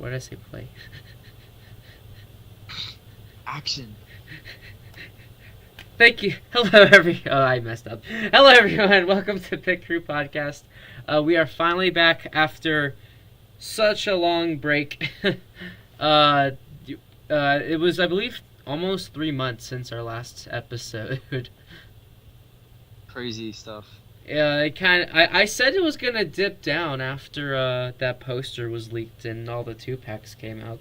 What did I say? Play. Action. Thank you. Hello, Oh, I messed up. Hello, everyone. Welcome to Pitcrew Podcast. We are finally back after such a long break. It was, I believe, almost 3 months since our last episode. Crazy stuff. Yeah, I said it was gonna dip down after that poster was leaked and all the 2-packs came out.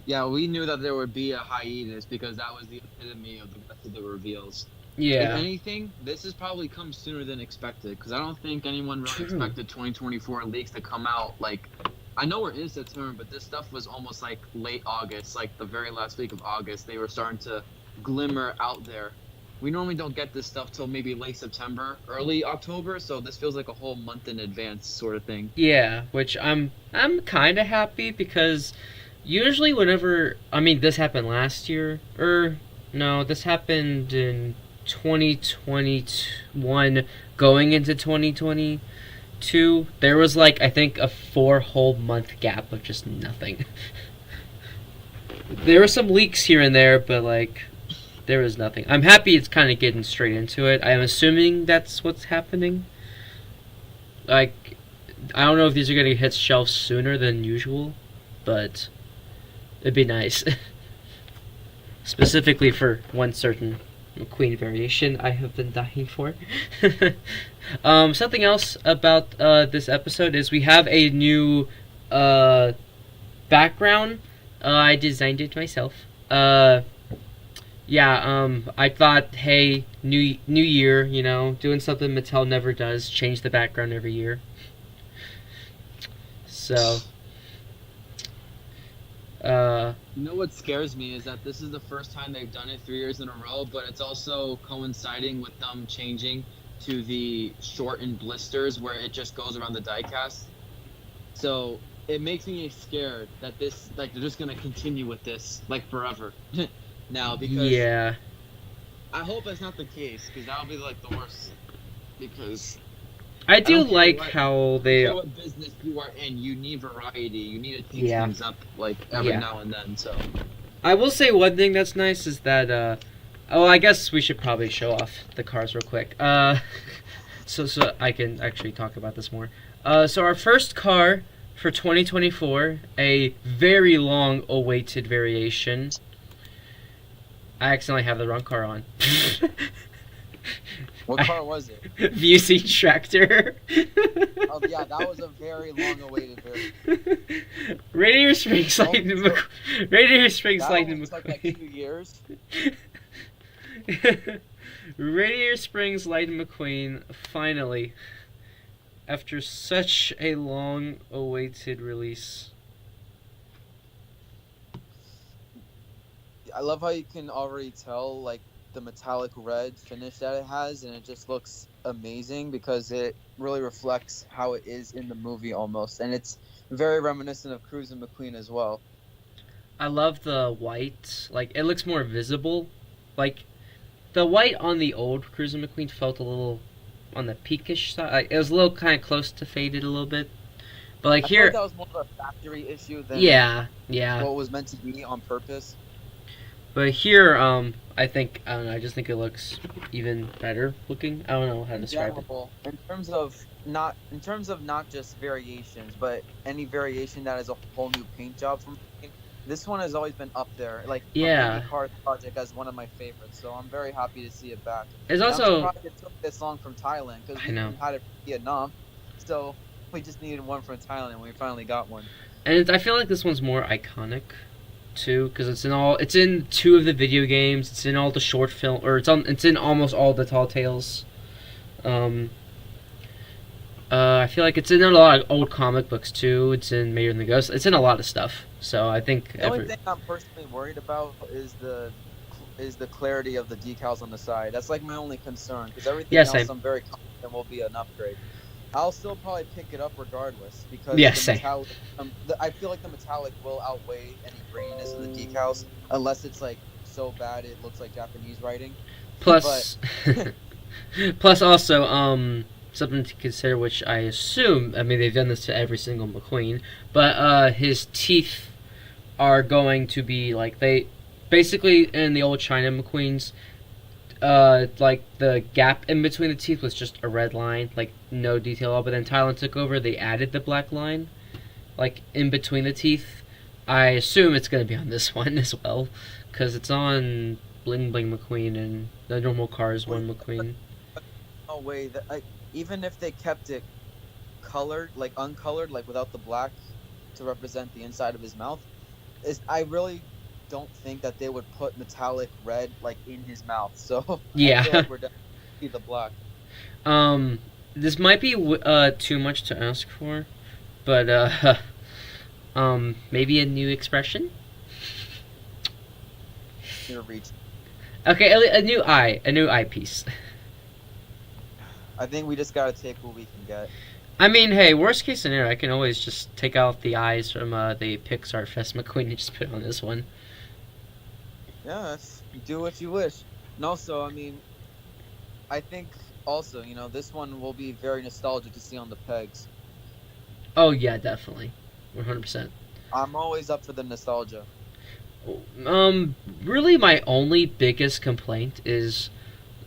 Yeah, we knew that there would be a hiatus because that was the epitome of the rest of the reveals. Yeah. If anything, this has probably come sooner than expected because I don't think anyone really True. expected 2024 leaks to come out. Like, I know we're in September, but this stuff was almost like late August, like the very last week of August. They were starting to glimmer out there. We normally don't get this stuff till maybe late September, early October, so this feels like a whole month in advance sort of thing. Yeah, which I'm kind of happy because usually whenever, I mean, this happened last year, no, this happened in 2021 going into 2022. There was like, I think, a 4 whole month gap of just nothing. There were some leaks here and there, but like, there was nothing. I'm happy it's kind of getting straight into it. I'm assuming that's what's happening. Like, I don't know if these are going to hit shelves sooner than usual, but it'd be nice. Specifically for one certain McQueen variation I have been dying for. Something else about this episode is we have a new background. I designed it myself. I thought, hey, new year, you know, doing something Mattel never does, change the background every year. So, You know what scares me is that this is the first time they've done it 3 years in a row, but it's also coinciding with them changing to the shortened blisters where it just goes around the diecast. So it makes me scared that this, like, they're just gonna continue with this like forever now, because yeah. I hope that's not the case, because that'll be like the worst. Because I do don't care like what- how they... I don't care what business you are in, you need variety. You need to change Yeah. things up like every Yeah. now and then. So I will say one thing that's nice is that, I guess we should probably show off the cars real quick. So I can actually talk about this more. So our first car for 2024, a very long-awaited variation. I accidentally have the wrong car on. what car was it? VC Tractor. Oh yeah, that was a very long-awaited variant. Radiator Springs Lightning so- McQueen. Radiator Springs That Lightning almost took like McQueen. 2 years. Radiator Springs Lightning McQueen, finally, after such a long-awaited release. I love how you can already tell like the metallic red finish that it has, and it just looks amazing because it really reflects how it is in the movie almost, and it's very reminiscent of Cruise and McQueen as well. I love the white. Like, it looks more visible. Like, the white on the old Cruiser McQueen felt a little on the peakish side. Like, it was a little kind of close to faded a little bit. But, like, I here... thought that was more of a factory issue than yeah. what was meant to be on purpose. But here, I think, I don't know, I just think it looks even better looking. I don't know how to describe it. General, in terms of not just variations, but any variation that is a whole new paint job from McQueen, this one has always been up there, like Yeah. the Cars project, as one of my favorites. So I'm very happy to see it back. It's And also... I'm surprised it took this long from Thailand, because I we know. had it from Vietnam, so we just needed one from Thailand, and we finally got one. And I feel like this one's more iconic, too, because it's in 2 of the video games. It's in all the short film, or it's in almost all the Tall Tales. I feel like it's in a lot of old comic books too. It's in Mayor and the Ghost. It's in a lot of stuff. So I think The only thing I'm personally worried about is the clarity of the decals on the side. That's like my only concern, because everything Yeah, else same. I'm very confident will be an upgrade. I'll still probably pick it up regardless, because Yeah, the same. metallic, I feel like the metallic will outweigh any graininess of the decals, unless it's like so bad it looks like Japanese writing. plus, plus also, something to consider, which I assume, I mean, they've done this to every single McQueen, but his teeth are going to be like basically in the old China McQueens, like the gap in between the teeth was just a red line, like no detail at all. But then Thailand took over, they added the black line, like in between the teeth. I assume it's gonna be on this one as well, because it's on Bling Bling McQueen and the normal Cars 1 McQueen. No way that even if they kept it colored, like uncolored, like without the black to represent the inside of his mouth, I really don't think that they would put metallic red like in his mouth. So yeah, I feel like we're definitely see the black. This might be too much to ask for, but maybe a new expression. You're reaching. Okay, a new eyepiece. I think we just gotta take what we can get. I mean, hey, worst case scenario, I can always just take out the eyes from the Pixar Fest McQueen and just put it on this one. Yeah, do what you wish. And also, I mean, I think also, this one will be very nostalgic to see on the pegs. Oh yeah, definitely, 100%. I'm always up for the nostalgia. Really, my only biggest complaint is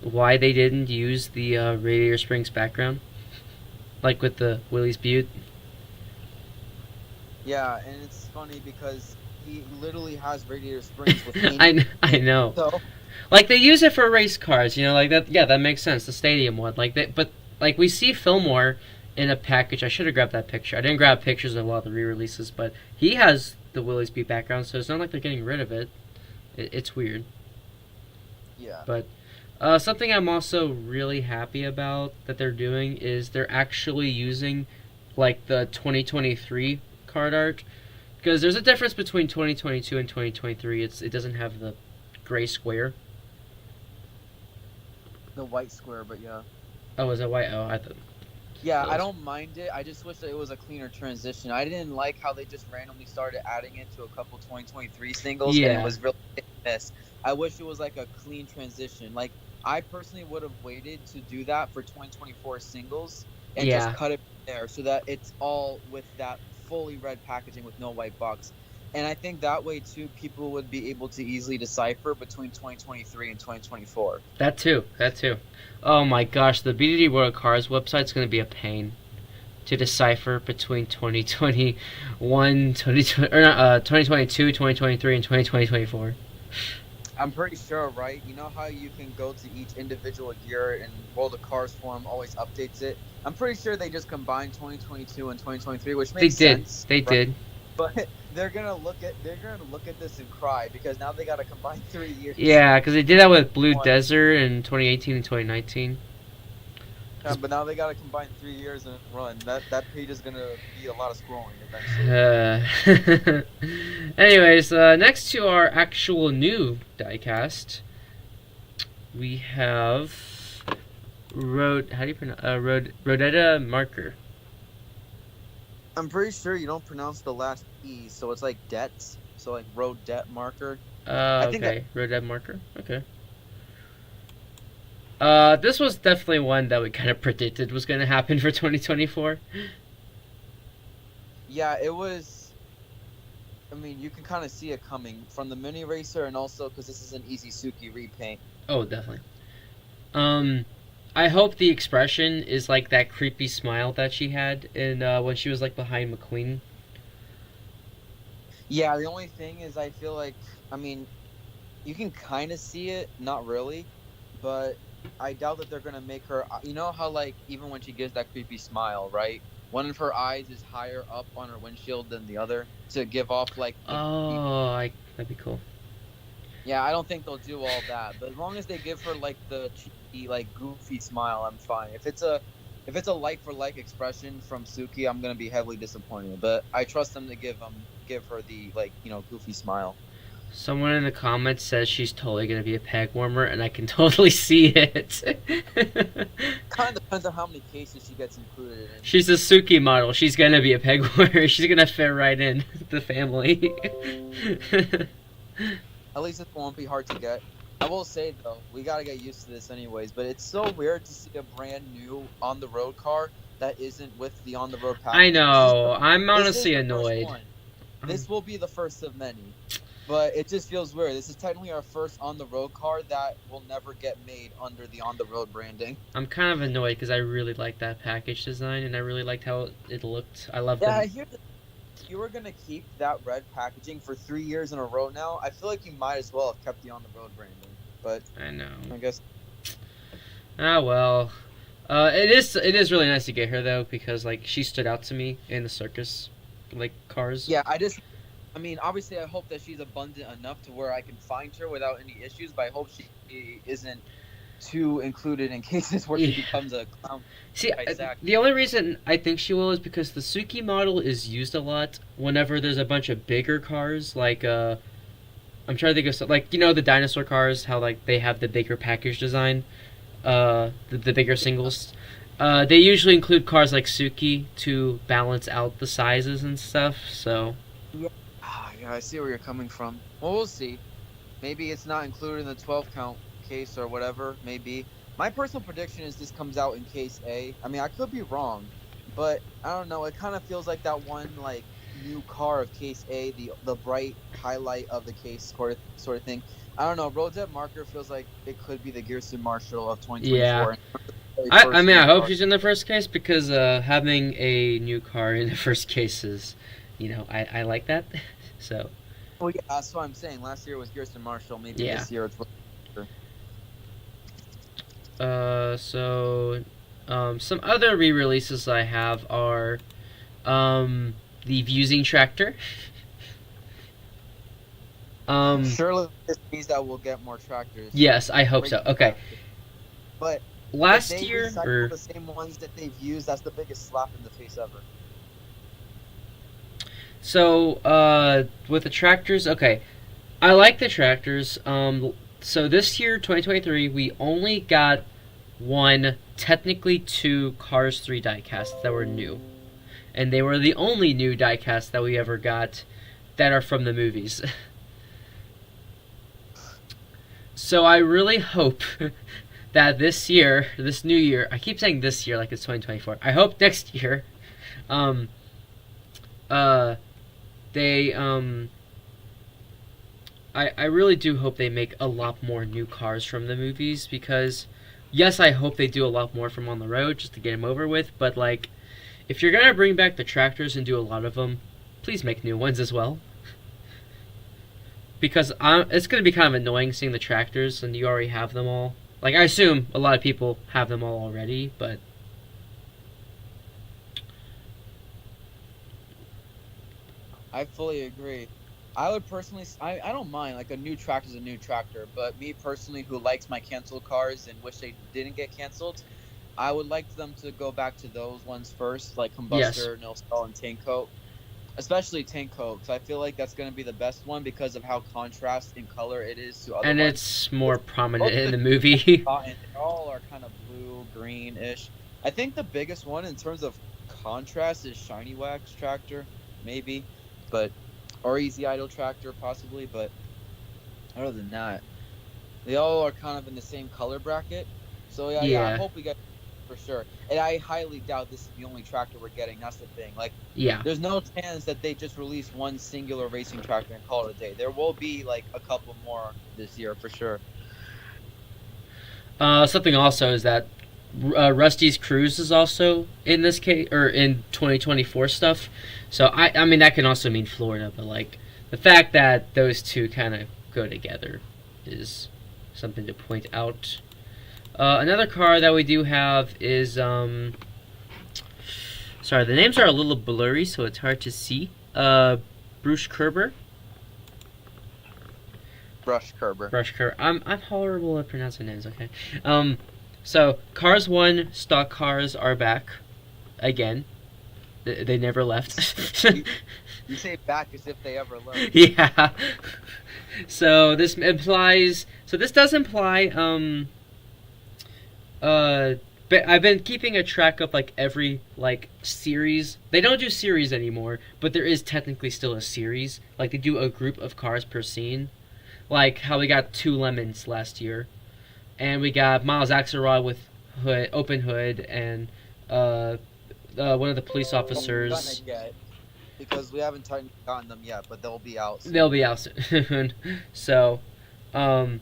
why they didn't use the Radiator Springs background, like with the Willys Butte. Yeah, and it's funny because he literally has Radiator Springs with me. I know. So, like they use it for race cars, like that. Yeah, that makes sense. The stadium one, like that. But like we see Fillmore in a package. I should have grabbed that picture. I didn't grab pictures of a lot of the re-releases, but he has the Willys Butte background, so it's not like they're getting rid of it. It's weird. Yeah. But something I'm also really happy about that they're doing is they're actually using like the 2023 card art, because there's a difference between 2022 and 2023. It doesn't have the gray square. The white square, but yeah. Oh, is it white? Oh, I thought. Yeah, I don't mind it. I just wish that it was a cleaner transition. I didn't like how they just randomly started adding it to a couple 2023 singles, and it was really hit and miss. I wish it was like a clean transition. Like, I personally would have waited to do that for 2024 singles and just cut it there so that it's all with that fully red packaging with no white box. And I think that way, too, people would be able to easily decipher between 2023 and 2024. That too. Oh my gosh, the BDD World Cars website's going to be a pain to decipher between 2021, 2022, 2023, and 2024. I'm pretty sure, right? You know how you can go to each individual year and World of Cars forum always updates it? I'm pretty sure they just combined 2022 and 2023, which makes sense. They did. But they're gonna look at this and cry because now they gotta combine 3 years. Yeah, because they did that with Blue Desert in 2018 and 2019. Yeah, but now they gotta combine 3 years and run. That page is gonna be a lot of scrolling eventually. Anyways, next to our actual new diecast, we have Radiator marker. I'm pretty sure you don't pronounce the last E, so it's like debts. So like road debt marker. Okay. Road debt marker. Okay. This was definitely one that we kind of predicted was going to happen for 2024. Yeah, it was. I mean, you can kind of see it coming from the mini racer, and also because this is an easy Suki repaint. Oh, definitely. I hope the expression is like that creepy smile that she had in when she was like behind McQueen. Yeah, the only thing is I feel like, I mean, you can kind of see it, not really, but I doubt that they're going to make her, you know how like even when she gives that creepy smile, right? One of her eyes is higher up on her windshield than the other to give off like... that'd be cool. Yeah, I don't think they'll do all that, but as long as they give her like the cheeky, like goofy smile, I'm fine. If it's a like for like expression from Suki, I'm gonna be heavily disappointed. But I trust them to give her the goofy smile. Someone in the comments says she's totally gonna be a peg warmer, and I can totally see it. Kind of depends on how many cases she gets included in. She's a Suki model. She's gonna be a peg warmer. She's gonna fit right in the family. At least it won't be hard to get. I will say though, we gotta get used to this anyways. But it's so weird to see a brand new on the road car that isn't with the on the road package. I know. I'm This is honestly the first annoyed. one. This will be the first of many. But it just feels weird. This is technically our first on the road car that will never get made under the on the road branding. I'm kind of annoyed because I really like that package design and I really liked how it looked. I love Yeah, I them. hear that if you were gonna keep that red packaging for 3 years in a row now, I feel like you might as well have kept the on the road branding. But I know. I guess Ah well. It is really nice to get her though because like she stood out to me in the circus, like cars. yeah, I mean, obviously, I hope that she's abundant enough to where I can find her without any issues. But I hope she isn't too included in cases where she Yeah. becomes a clown. See, Nice act. the only reason I think she will is because the Suki model is used a lot whenever there's a bunch of bigger cars. Like, I'm trying to think of like the dinosaur cars, how like they have the bigger package design, the bigger singles. They usually include cars like Suki to balance out the sizes and stuff. So Yeah, I see where you're coming from. Well, we'll see. Maybe it's not included in the 12 count case or whatever. Maybe. My personal prediction is this comes out in case A. I mean, I could be wrong, but I don't know. It kind of feels like that one like new car of case A, the bright highlight of the case sort of thing. I don't know. Rosette Marker feels like it could be the Gearston Marshall of 2024. Yeah. Very I first mean, I new hope car. she's in the first case because having a new car in the first case is, I like that. So Well, yeah, that's what I'm saying. Last year was Gearston Marshall. Maybe Yeah. this year it's. some other re-releases I have are, the Fusing Tractor. Surely this means that we'll get more tractors. Yes, I hope so. Okay, But last if they year recycle or the same ones that they've used, that's the biggest slap in the face ever. so with the tractors, okay, I like the tractors. So this year, 2023, we only got technically two Cars 3 diecasts that were new. And they were the only new diecasts that we ever got that are from the movies. So I really hope that this new year, I keep saying this year like it's 2024. I hope next year, they, I really do hope they make a lot more new cars from the movies because, yes, I hope they do a lot more from on the road just to get them over with. But like, if you're gonna bring back the tractors and do a lot of them, please make new ones as well. Because it's gonna be kind of annoying seeing the tractors and you already have them all. Like I assume a lot of people have them all already, but I fully agree. I would personally, I don't mind, like a new tractor is a new tractor, but me personally, who likes my canceled cars and wish they didn't get canceled, I would like them to go back to those ones first, like Combustor, No Stall, and Tank Coat. Especially Tank Coat, because I feel like that's going to be the best one because of how contrast in color it is to other and ones. it's more prominent in the movie. And they all are kind of blue, green-ish. I think the biggest one in terms of contrast is Shiny Wax Tractor, maybe, or Easy Idle Tractor, possibly. But other than that, they all are kind of in the same color bracket. So yeah, I hope we get for sure. And I highly doubt this is the only tractor we're getting. That's the thing. Like, Yeah. there's no chance that they just release one singular racing tractor and call it a day. There will be like a couple more this year for sure. Something also is that Rusty's Cruise is also in this case, or in 2024 stuff. So I mean that can also mean Florida, but like the fact that those two kind of go together is something to point out. Another car that we do have is sorry, the names are a little blurry, so it's hard to see. Bruce Kerber. Brush Kerber. I'm horrible at pronouncing names. Okay. So Cars 1 stock cars are back again. They never left. You say back as if they ever left. Yeah. So this does imply but I've been keeping a track of like every like series. They don't do series anymore, but there is technically still a series. Like they do a group of cars per scene. like how we got 2 lemons last year, and we got Miles Axelrod with open hood, and one of the police officers. Yet, because we haven't gotten them yet, but they'll be out soon. They'll be out soon. So, I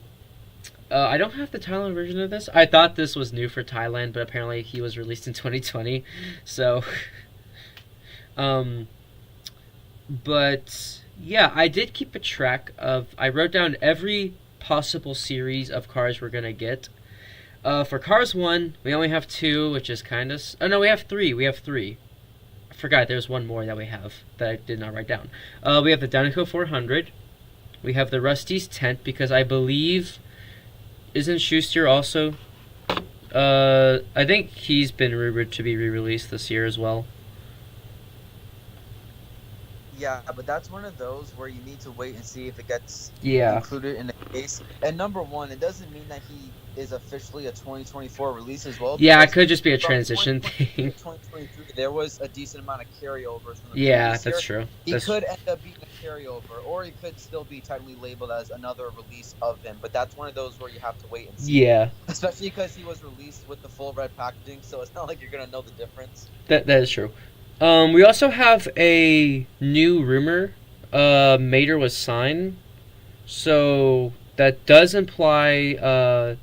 don't have the Thailand version of this. I thought this was new for Thailand, but apparently he was released in 2020. So, but yeah, I did keep a track of. I wrote down every possible series of cars we're gonna get. For Cars 1, we only have 2, which is kind of. Oh no, we have 3. I forgot there's one more that we have that I did not write down. We have the Dinoco 400. We have the Rusty's Tent, because I believe. Isn't Schuster also? I think he's been rumored to be re-released this year as well. Yeah, but that's one of those where you need to wait and see if it gets Yeah. included in the case. And number one, it doesn't mean that he is officially a 2024 release as well. Yeah, it because could just be a from transition 2022 thing. to 2023, there was a decent amount of carryovers from the Yeah, previous that's year. true. He That's could end up being a carryover, or he could still be technically labeled as another release of him. But that's one of those where you have to wait and see. Yeah, Especially because he was released with the full red packaging, so it's not like you're gonna know the difference. that is true. We also have a new rumor. Mater was signed, so that does imply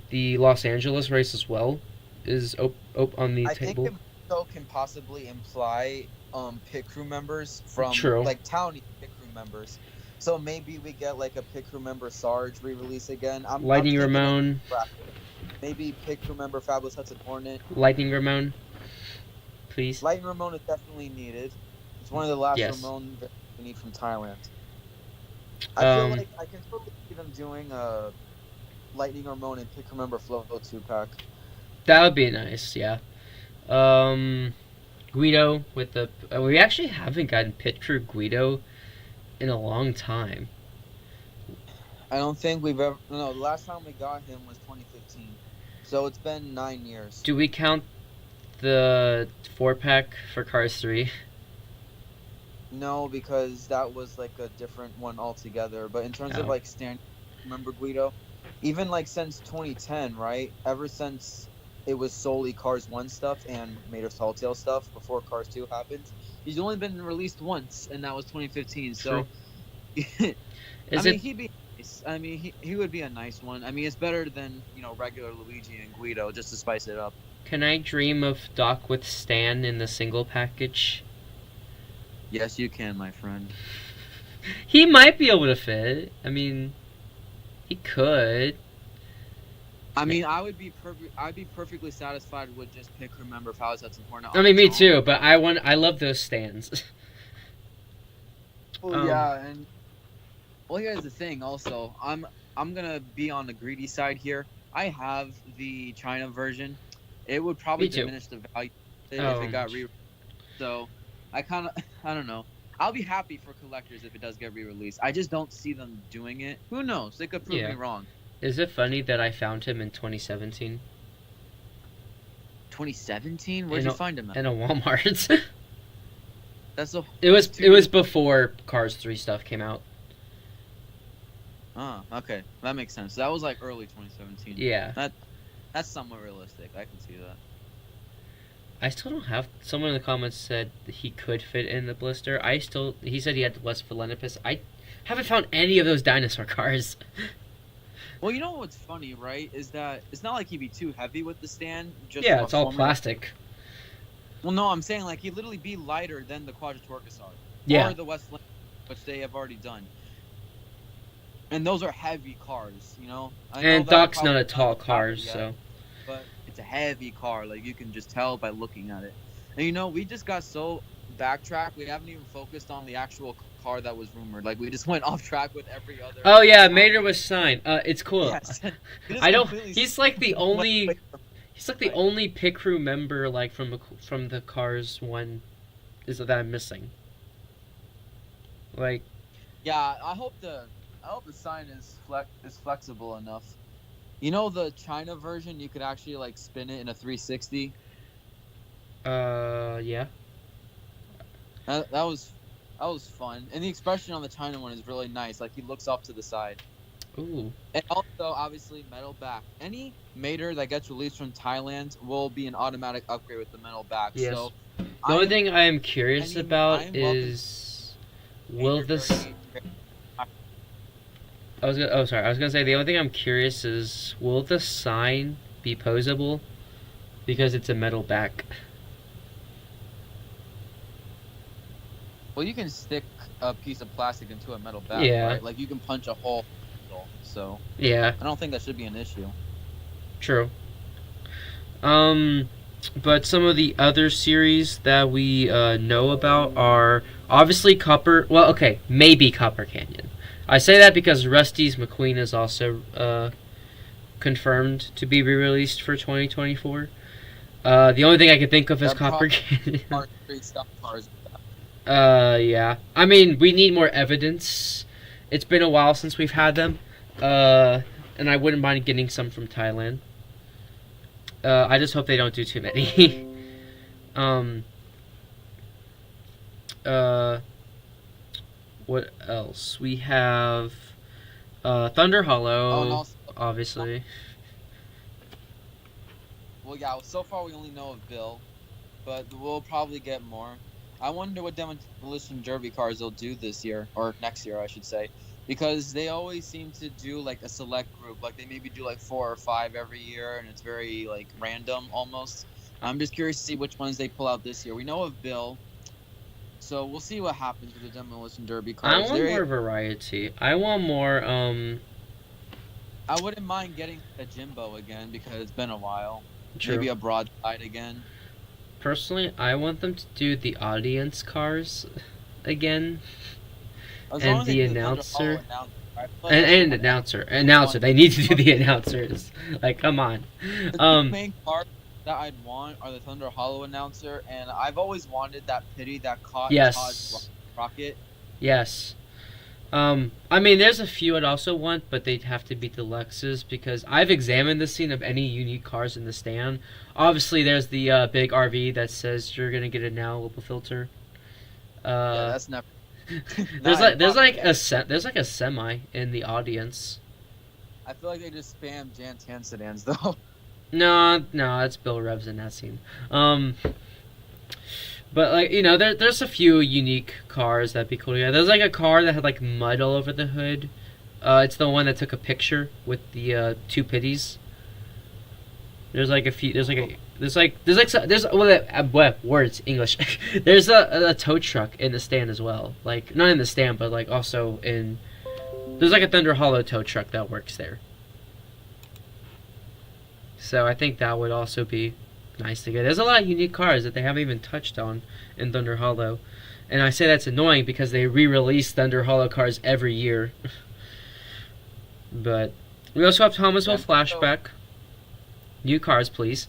the Los Angeles race as well is on the I table. think it also can possibly imply pit crew members from True. like Townie pit crew members. So maybe we get like a pit crew member Sarge re-release again. Lightning thinking Ramon. Maybe pit crew member Fabulous Hudson Hornet. Lightning Ramon, please. Lightning Ramon is definitely needed. It's one of the last Yes. Ramon that we need from Thailand. I feel Um, like I can totally see them doing a Lightning Ramon and pit crew member Flow 2-pack. That would be nice, yeah. Guido with the. We actually haven't gotten Pitcrew Guido in a long time. I don't think we've ever. No, the last time we got him was 2015. So it's been 9 years. Do we count the 4-pack for Cars 3? No, because that was like a different one altogether. But in terms of Oh. like stand, remember Guido, even like since 2010, right? Ever since it was solely Cars 1 stuff and Mater's Tall Tale stuff before Cars 2 happened, he's only been released once, and that was 2015. So, Is it? he'd be nice. I mean, he would be a nice one. I mean, it's better than regular Luigi and Guido just to spice it up. Can I dream of Doc with Stan in the single package? Yes, you can, my friend. He might be able to fit. I mean, he could. I mean, I'd be perfectly satisfied with just pick remember Fowler's Hudson Hornet. I mean, me too. But I love those stands. Well, yeah, and well, here's the thing. Also, I'm gonna be on the greedy side here. I have the China version. It would probably Me too. diminish the value if Oh. it got re. So, I don't know. I'll be happy for collectors if it does get re-released. I just don't see them doing it. Who knows? They could prove Yeah. me wrong. Is it funny that I found him in 2017 2017? Where'd you find him at? in a Walmart? That's a. It was before Cars 3 stuff came out. Oh, okay, that makes sense. That was like early 2017. Yeah. That's somewhat realistic. I can see that. I still don't have. Someone in the comments said he could fit in the blister. He said he had West Philanthropist. I haven't found any of those dinosaur cars. Well, you know what's funny, right? Is that it's not like he'd be too heavy with the stand. Just Yeah, from a it's all formula- plastic. Well, no, I'm saying like he'd literally be lighter than the Quadratorcus Yeah. or the West Philanthropist, which they have already done. And those are heavy cars, I know And that Doc's probably not a not tall the car, top yet, so. but it's a heavy car. Like, you can just tell by looking at it. And we just got so backtracked. We haven't even focused on the actual car that was rumored. Like, we just went off track with every other. Oh yeah, Mater was signed. It's cool. Yes. I don't. He's like the only. He's like the only pit crew member like from the Cars 1 is that I'm missing. Like. Yeah, I hope the sign is flexible enough. The China version, you could actually like spin it in a 360. Yeah. That was fun, and the expression on the China one is really nice. Like, he looks off to the side. Ooh. And also, obviously, metal back. Any Mater that gets released from Thailand will be an automatic upgrade with the metal back. Yes. So, The only thing I am curious I about am loving is will Mater this. Derby. I was gonna say the only thing I'm curious is will the sign be posable because it's a metal back. Well, you can stick a piece of plastic into a metal back, Yeah. right? Like you can punch a hole. So Yeah. I don't think that should be an issue. True. But some of the other series that we know about are obviously Copper. Well, okay, maybe Copper Canyon. I say that because Rusty's McQueen is also confirmed to be re-released for 2024. The only thing I can think of is Copper Canyon. Yeah. I mean, we need more evidence. It's been a while since we've had them. And I wouldn't mind getting some from Thailand. I just hope they don't do too many. What else? We have Thunder Hollow, and also, obviously. Well, yeah. So far, we only know of Bill, but we'll probably get more. I wonder what Demolition Derby cars they'll do this year or next year, I should say. Because they always seem to do like a select group, like they maybe do like 4 or 5 every year, and it's very like random almost. I'm just curious to see which ones they pull out this year. We know of Bill, so we'll see what happens with the Demolition Derby cars. I want more variety. I want more. I wouldn't mind getting a Jimbo again because it's been a while. True. Maybe a Broadside again. Personally, I want them to do the audience cars again. And the announcer. And announcer. They need to do the announcers. Like, come on. The main cars that I'd want are the Thunder Hollow announcer, and I've always wanted that pity that caught Todd's rocket. Yes. I mean, there's a few I'd also want, but they'd have to be deluxes because I've examined the scene of any unique cars in the stand. Obviously, there's the big RV that says you're gonna get a now with a filter. Yeah, that's never. there's like a semi in the audience. I feel like they just spam Jan Tan sedans though. No, it's Bill Revs in that scene. But like there's a few unique cars that'd be cool. Yeah, there's like a car that had like mud all over the hood. It's the one that took a picture with the 2 pitties. There's like a few. Words English. There's a tow truck in the stand as well. Like not in the stand, but like also in. There's like a Thunder Hollow tow truck that works there. So I think that would also be nice to get. There's a lot of unique cars that they haven't even touched on in Thunder Hollow, and I say that's annoying because they re-release Thunder Hollow cars every year. But we also have Thomasville Flashback. New cars, please.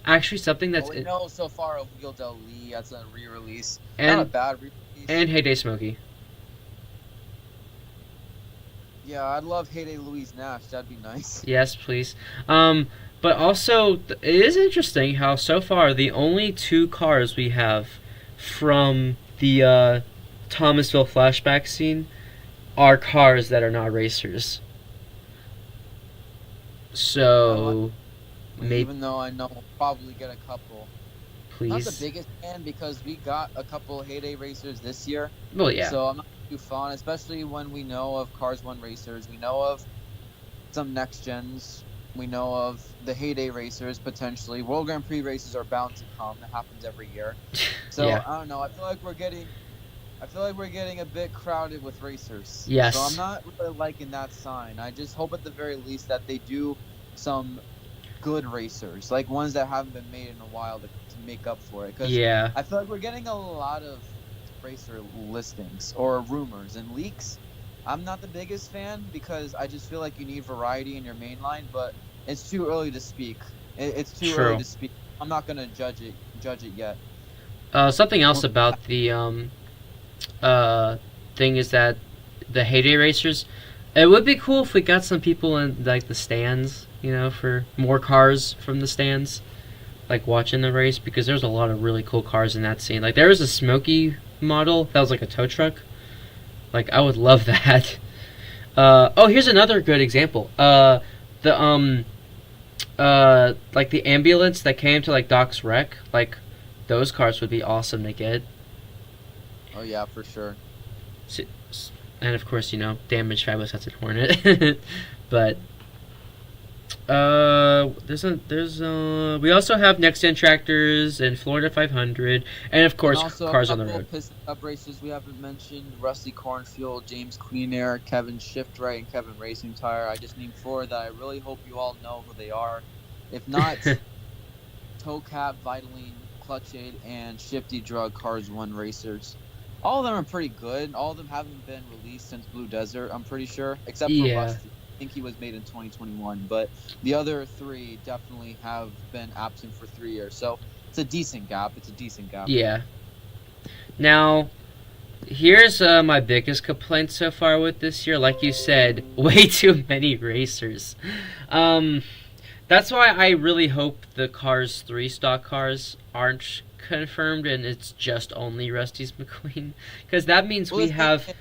Actually, something that's... we know so far of Wheel Del Lee, that's a re-release. And, not a bad re-release. And Heyday Smokey. Yeah, I'd love Heyday Louise Nash. That'd be nice. Yes, please. But also, it is interesting how so far the only 2 cars we have from the Thomasville Flashback scene are cars that are not racers. So, maybe even though I know we'll probably get a couple. Please. Not the biggest fan because we got a couple Heyday racers this year. Well, yeah. So I'm not too fond, especially when we know of Cars 1 racers. We know of some next gens. We know of the Heyday racers potentially. World Grand Prix races are bound to come. That happens every year. So yeah. I don't know. I feel like we're getting a bit crowded with racers. Yes. So I'm not really liking that sign. I just hope at the very least that they do some good racers, like ones that haven't been made in a while to make up for it. Cause yeah. I feel like we're getting a lot of racer listings or rumors and leaks. I'm not the biggest fan because I just feel like you need variety in your main line, but it's too early to speak. It's too early to speak. I'm not gonna judge it yet. Something else about the thing is that the Heyday racers. It would be cool if we got some people in like the stands, for more cars from the stands, like watching the race because there's a lot of really cool cars in that scene. Like there was a Smokey model that was like a tow truck. Like, I would love that. Here's another good example. Like the ambulance that came to like Doc's wreck, like those cars would be awesome to get. Oh yeah, for sure. And of course, damaged Fabulous Hudson Hornet. But we also have next gen tractors and Florida 500, and of course cars on the road. Piston Cup racers we haven't mentioned: Rusty Cornfield, James Queen Air, Kevin Shiftright, and Kevin Racing Tire. I just named 4 that I really hope you all know who they are. If not, Toe Cap, Vitaline, Clutch Aid, and Shifty Drug Cars 1 racers. All of them are pretty good. All of them haven't been released since Blue Desert, I'm pretty sure, except for Rusty. I think he was made in 2021, but the other 3 definitely have been absent for 3 years. So it's a decent gap. Yeah. Now, here's my biggest complaint so far with this year. Like you said, way too many racers. That's why I really hope the Cars 3 stock cars aren't confirmed and it's just only Rusty's McQueen. Because that means we have...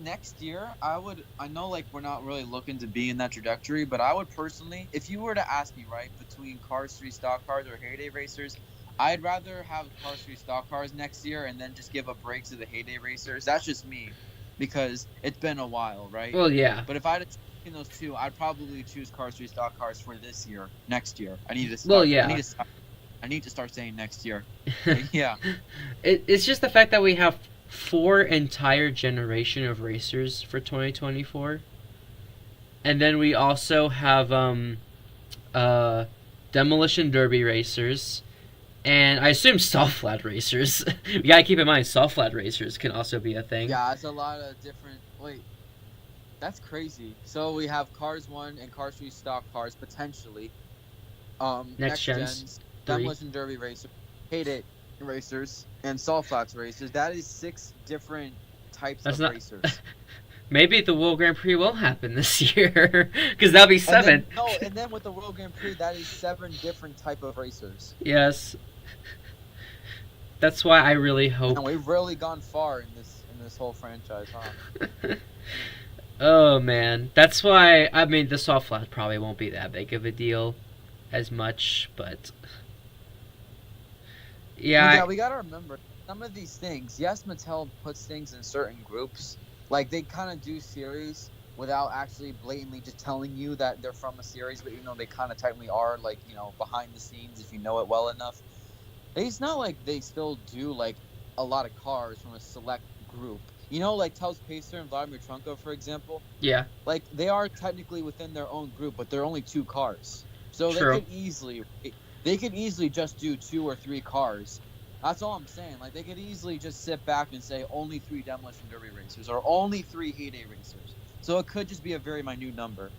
Next year, I know like we're not really looking to be in that trajectory, but I would personally, if you were to ask me, right, between Cars 3 stock cars or Heyday racers, I'd rather have Cars 3 stock cars next year and then just give a break to the Heyday racers. That's just me, because it's been a while, right? Well, yeah. But if I had to choose between those 2, I'd probably choose Cars 3 stock cars for this year, next year. I need to start. Well, yeah. I need to start saying next year. Yeah. It's just the fact that we have 4 entire generation of racers for 2024, and then we also have demolition derby racers, and I assume soft flat racers. We gotta keep in mind soft flat racers can also be a thing. Yeah, it's a lot of different. Wait, that's crazy. So we have Cars 1 and Cars 3 stock cars potentially. Next gens, demolition derby racers, Heyday racers, and soft flats racers. That is 6 different types of racers. Maybe the World Grand Prix will happen this year, because that'll be 7. And then with the World Grand Prix, that is 7 different type of racers. Yes. That's why I really hope. And we've really gone far in this whole franchise, huh? Oh man, that's why. I mean, the soft flat probably won't be that big of a deal, as much, but. Yeah, we gotta remember some of these things. Yes, Mattel puts things in certain groups, like they kind of do series without actually blatantly just telling you that they're from a series, but they kind of technically are, like behind the scenes if you know it well enough. It's not like they still do like a lot of cars from a select group. Like Tels Pacer and Vladimir Trunko, for example. Yeah. Like they are technically within their own group, but they're only 2 cars, so True. They could easily just do 2 or 3 cars. That's all I'm saying. Like, they could easily just sit back and say only 3 demolition derby racers or only 3 Heyday racers. So it could just be a very minute number.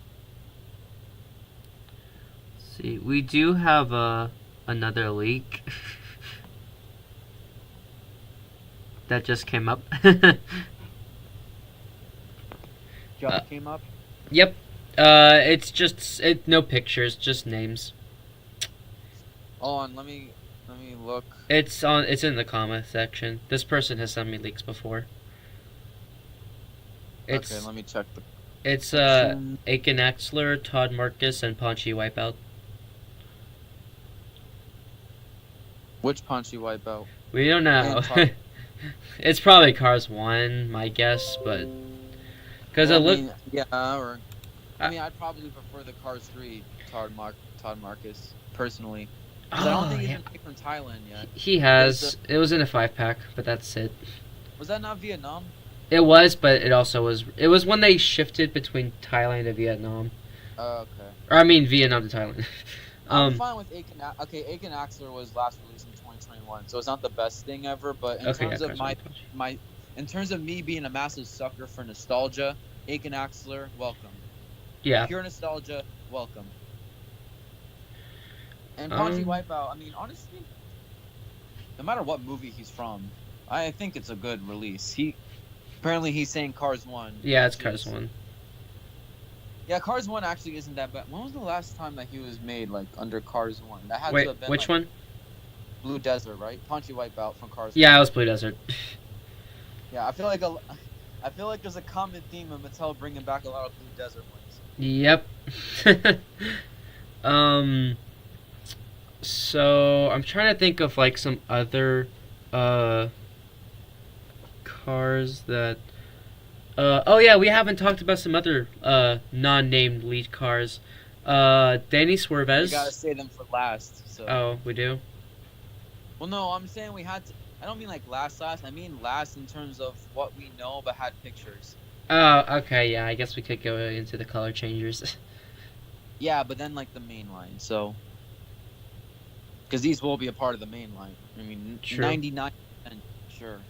Let's see, we do have another leak that just came up. Came up? Yep. It's just no pictures, just names. Hold on, let me look. It's in the comment section. This person has sent me leaks before. Okay, let me check the. It's Aiken Axler, Todd Marcus, and Paunchy Wipeout. Which Paunchy Wipeout? We don't know. It's probably Cars 1, my guess, but because I'd probably prefer the Cars 3 Todd Marcus personally. I don't think he's been picked from Thailand yet. He has. It was in a 5-pack, but that's it. Was that not Vietnam? It was, but it also was. It was when they shifted between Thailand and Vietnam. Okay. Or I mean Vietnam to Thailand. I'm fine with Aiken. Okay, Aiken Axler was last released in 2021, so it's not the best thing ever. But in terms of in terms of me being a massive sucker for nostalgia, Aiken Axler, welcome. Yeah. Pure nostalgia, welcome. And Paunchy Wipeout, I mean, honestly, no matter what movie he's from, I think it's a good release. Apparently he's saying Cars 1. Yeah, it's Cars 1. Yeah, Cars 1 actually isn't that bad. When was the last time that he was made, like, under Cars 1? That had to have been, which one? Blue Desert, right? Paunchy Wipeout from Cars 1. Yeah, it was Blue Desert. Yeah, I feel like I feel like there's a common theme of Mattel bringing back a lot of Blue Desert ones. Yep. So I'm trying to think of like some other cars that oh yeah, we haven't talked about some other non-named lead cars. Danny Swervez. We gotta say them for last. So. Oh, we do? Well, no, I'm saying we had to. I don't mean like last. I mean last in terms of what we know but had pictures. Oh, okay, yeah, I guess we could go into the color changers. Yeah, but then like the main line, so. Because these will be a part of the main line. I mean, True. 99%, sure.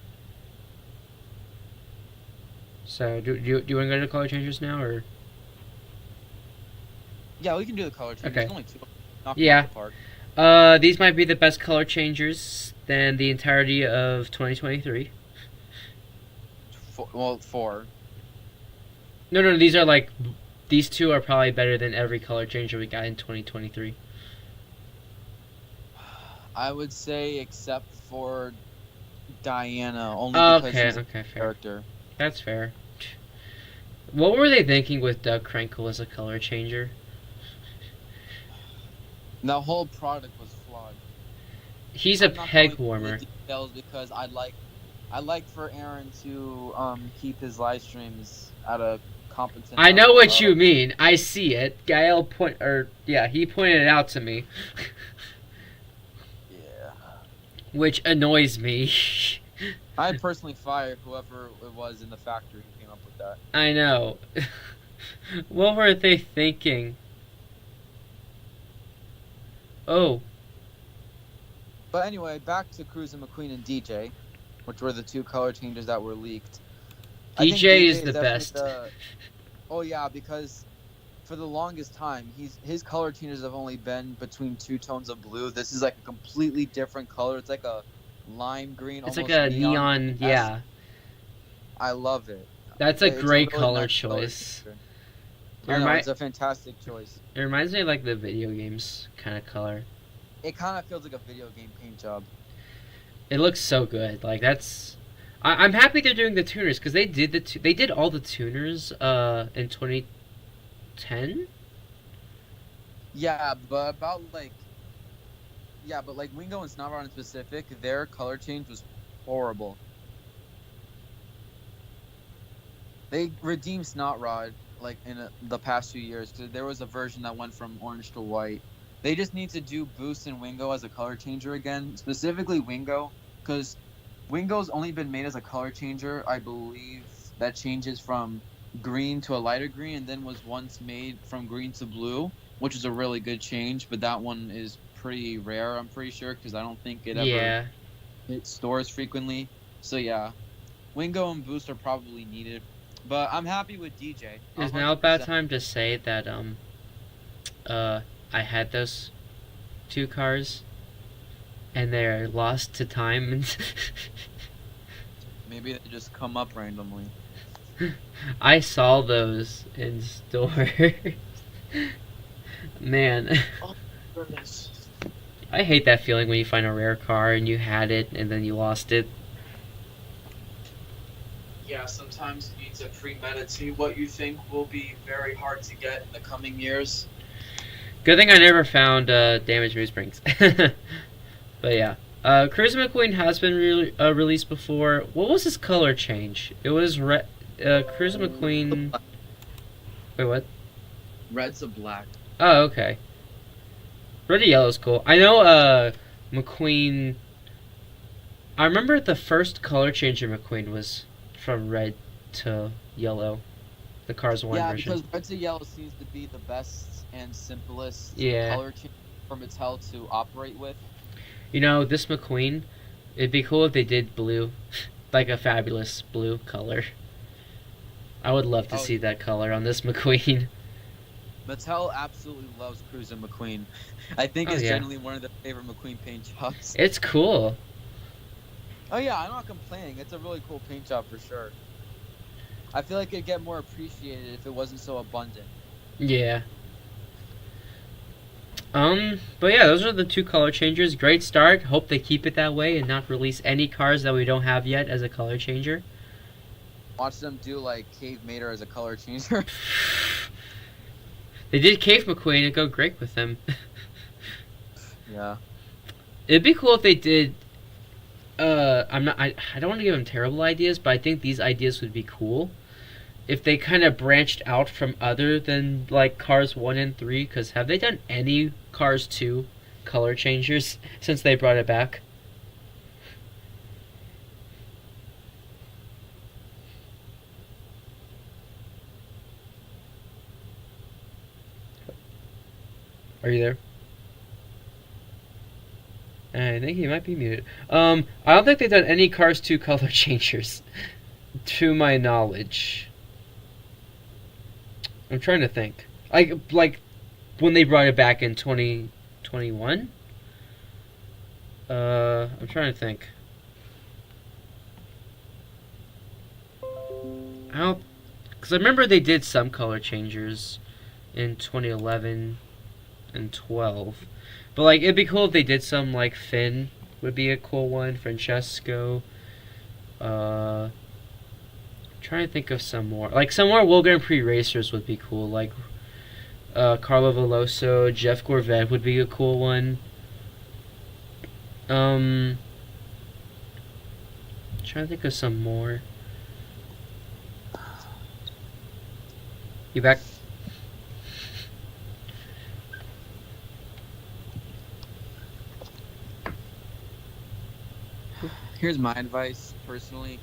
So, do you want to go to the color changers now, or? Yeah, we can do the color changes. Okay. There's only 2. Knock them Yeah. out the park. These might be the best color changers than the entirety of 2023. 4. No, these are like, these two are probably better than every color changer we got in 2023. I would say except for Diana, only because she's a fair. character. That's fair. What were they thinking with Doug Crankle as a color changer? The whole product was flawed. He's I'm a not peg going into warmer. the details because I like for Aaron to keep his live streams at a competent. I know level. what you mean. I see it. Gael he pointed it out to me. Yeah. Which annoys me. I personally fired whoever it was in the factory who came up with that. I know. What were they thinking? Oh. But anyway, back to Cruz and McQueen and DJ, which were the 2 color changes that were leaked. I think DJ is the definitely best. Oh yeah, because for the longest time, his color changes have only been between 2 tones of blue. This is like a completely different color. It's like a lime green. It's almost like a neon, yeah. I love it. That's a It's great really color nice choice. changer. It I know, remi- it's a fantastic choice. It reminds me of like the video games kind of color. It kind of feels like a video game paint job. It looks so good. Like that's, I'm happy they're doing the tuners because they did they did all the tuners in 2010. Yeah, but Wingo and Snotrod in specific, their color change was horrible. They redeemed Snotrod like in the past few years because there was a version that went from orange to white. They just need to do Boost and Wingo as a color changer again, specifically Wingo, because Wingo's only been made as a color changer, I believe, that changes from green to a lighter green, and then was once made from green to blue, which is a really good change, but that one is pretty rare, I'm pretty sure, because I don't think it ever hit stores frequently. So yeah, Wingo and Boost are probably needed, but I'm happy with DJ. Is now about time to say that I had those 2 cars, and they're lost to time. Maybe they just come up randomly. I saw those in stores. Man, Oh, goodness. I hate that feeling when you find a rare car and you had it and then you lost it. Yeah, sometimes you need to premeditate what you think will be very hard to get in the coming years. Good thing I never found Damaged Moose Springs. But yeah. Cruz McQueen has been released before. What was his color change? It was Cruz McQueen. Wait, what? Red's a black. Oh, okay. Red and yellow's cool. I know McQueen. I remember the first color change of McQueen was from red to yellow. The Cars 1 Yeah, version. because red to yellow seems to be the best and simplest Yeah. color change for Mattel to operate with. You know, this McQueen, it'd be cool if they did blue. Like a fabulous blue color. I would love to see that color on this McQueen. Mattel absolutely loves Cruz and McQueen. I think it's generally one of their favorite McQueen paint jobs. It's cool. Oh yeah, I'm not complaining. It's a really cool paint job for sure. I feel like it'd get more appreciated if it wasn't so abundant. Yeah. But yeah, those are the 2 color changers. Great start. Hope they keep it that way and not release any cars that we don't have yet as a color changer. Watch them do like Cave Mater as a color changer. They did Cave McQueen and go great with him. Yeah. It'd be cool if they did. I don't want to give them terrible ideas, but I think these ideas would be cool if they kind of branched out from other than like Cars 1 and 3. Because have they done any Cars 2 color changers since they brought it back? Are you there? I think he might be muted. I don't think they've done any Cars 2 color changers, to my knowledge. I'm trying to think. Like when they brought it back in 2021? I'm trying to think. Because I remember they did some color changers in 2011 and 12. But like it'd be cool if they did some, like Finn would be a cool one, Francesco. Trying to think of some more. Like some more World Grand Prix racers would be cool. Like Carlo Veloso, Jeff Gorvet would be a cool one. Trying to think of some more. You back? Here's my advice, personally.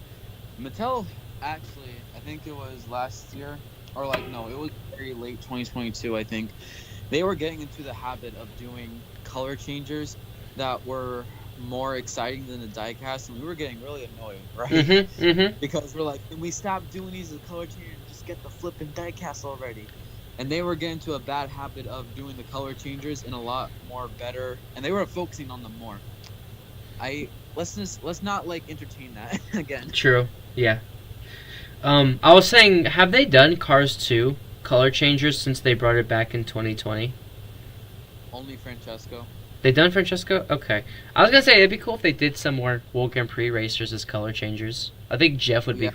Mattel, actually, I think it was last year, or like, no, it was very late 2022, I think. They were getting into the habit of doing color changers that were more exciting than the diecast, and we were getting really annoyed, right? Because we're like, can we stop doing these as color changers? Just get the flipping diecast already. And they were getting to a bad habit of doing the color changers in a lot more better, and they were focusing on them more. Let's not like entertain that again. True. Yeah. I was saying, have they done Cars 2 color changers since they brought it back in 2020? Only Francesco. They done Francesco? Okay. I was gonna say it'd be cool if they did some more World Grand Prix racers as color changers. I think Jeff would be.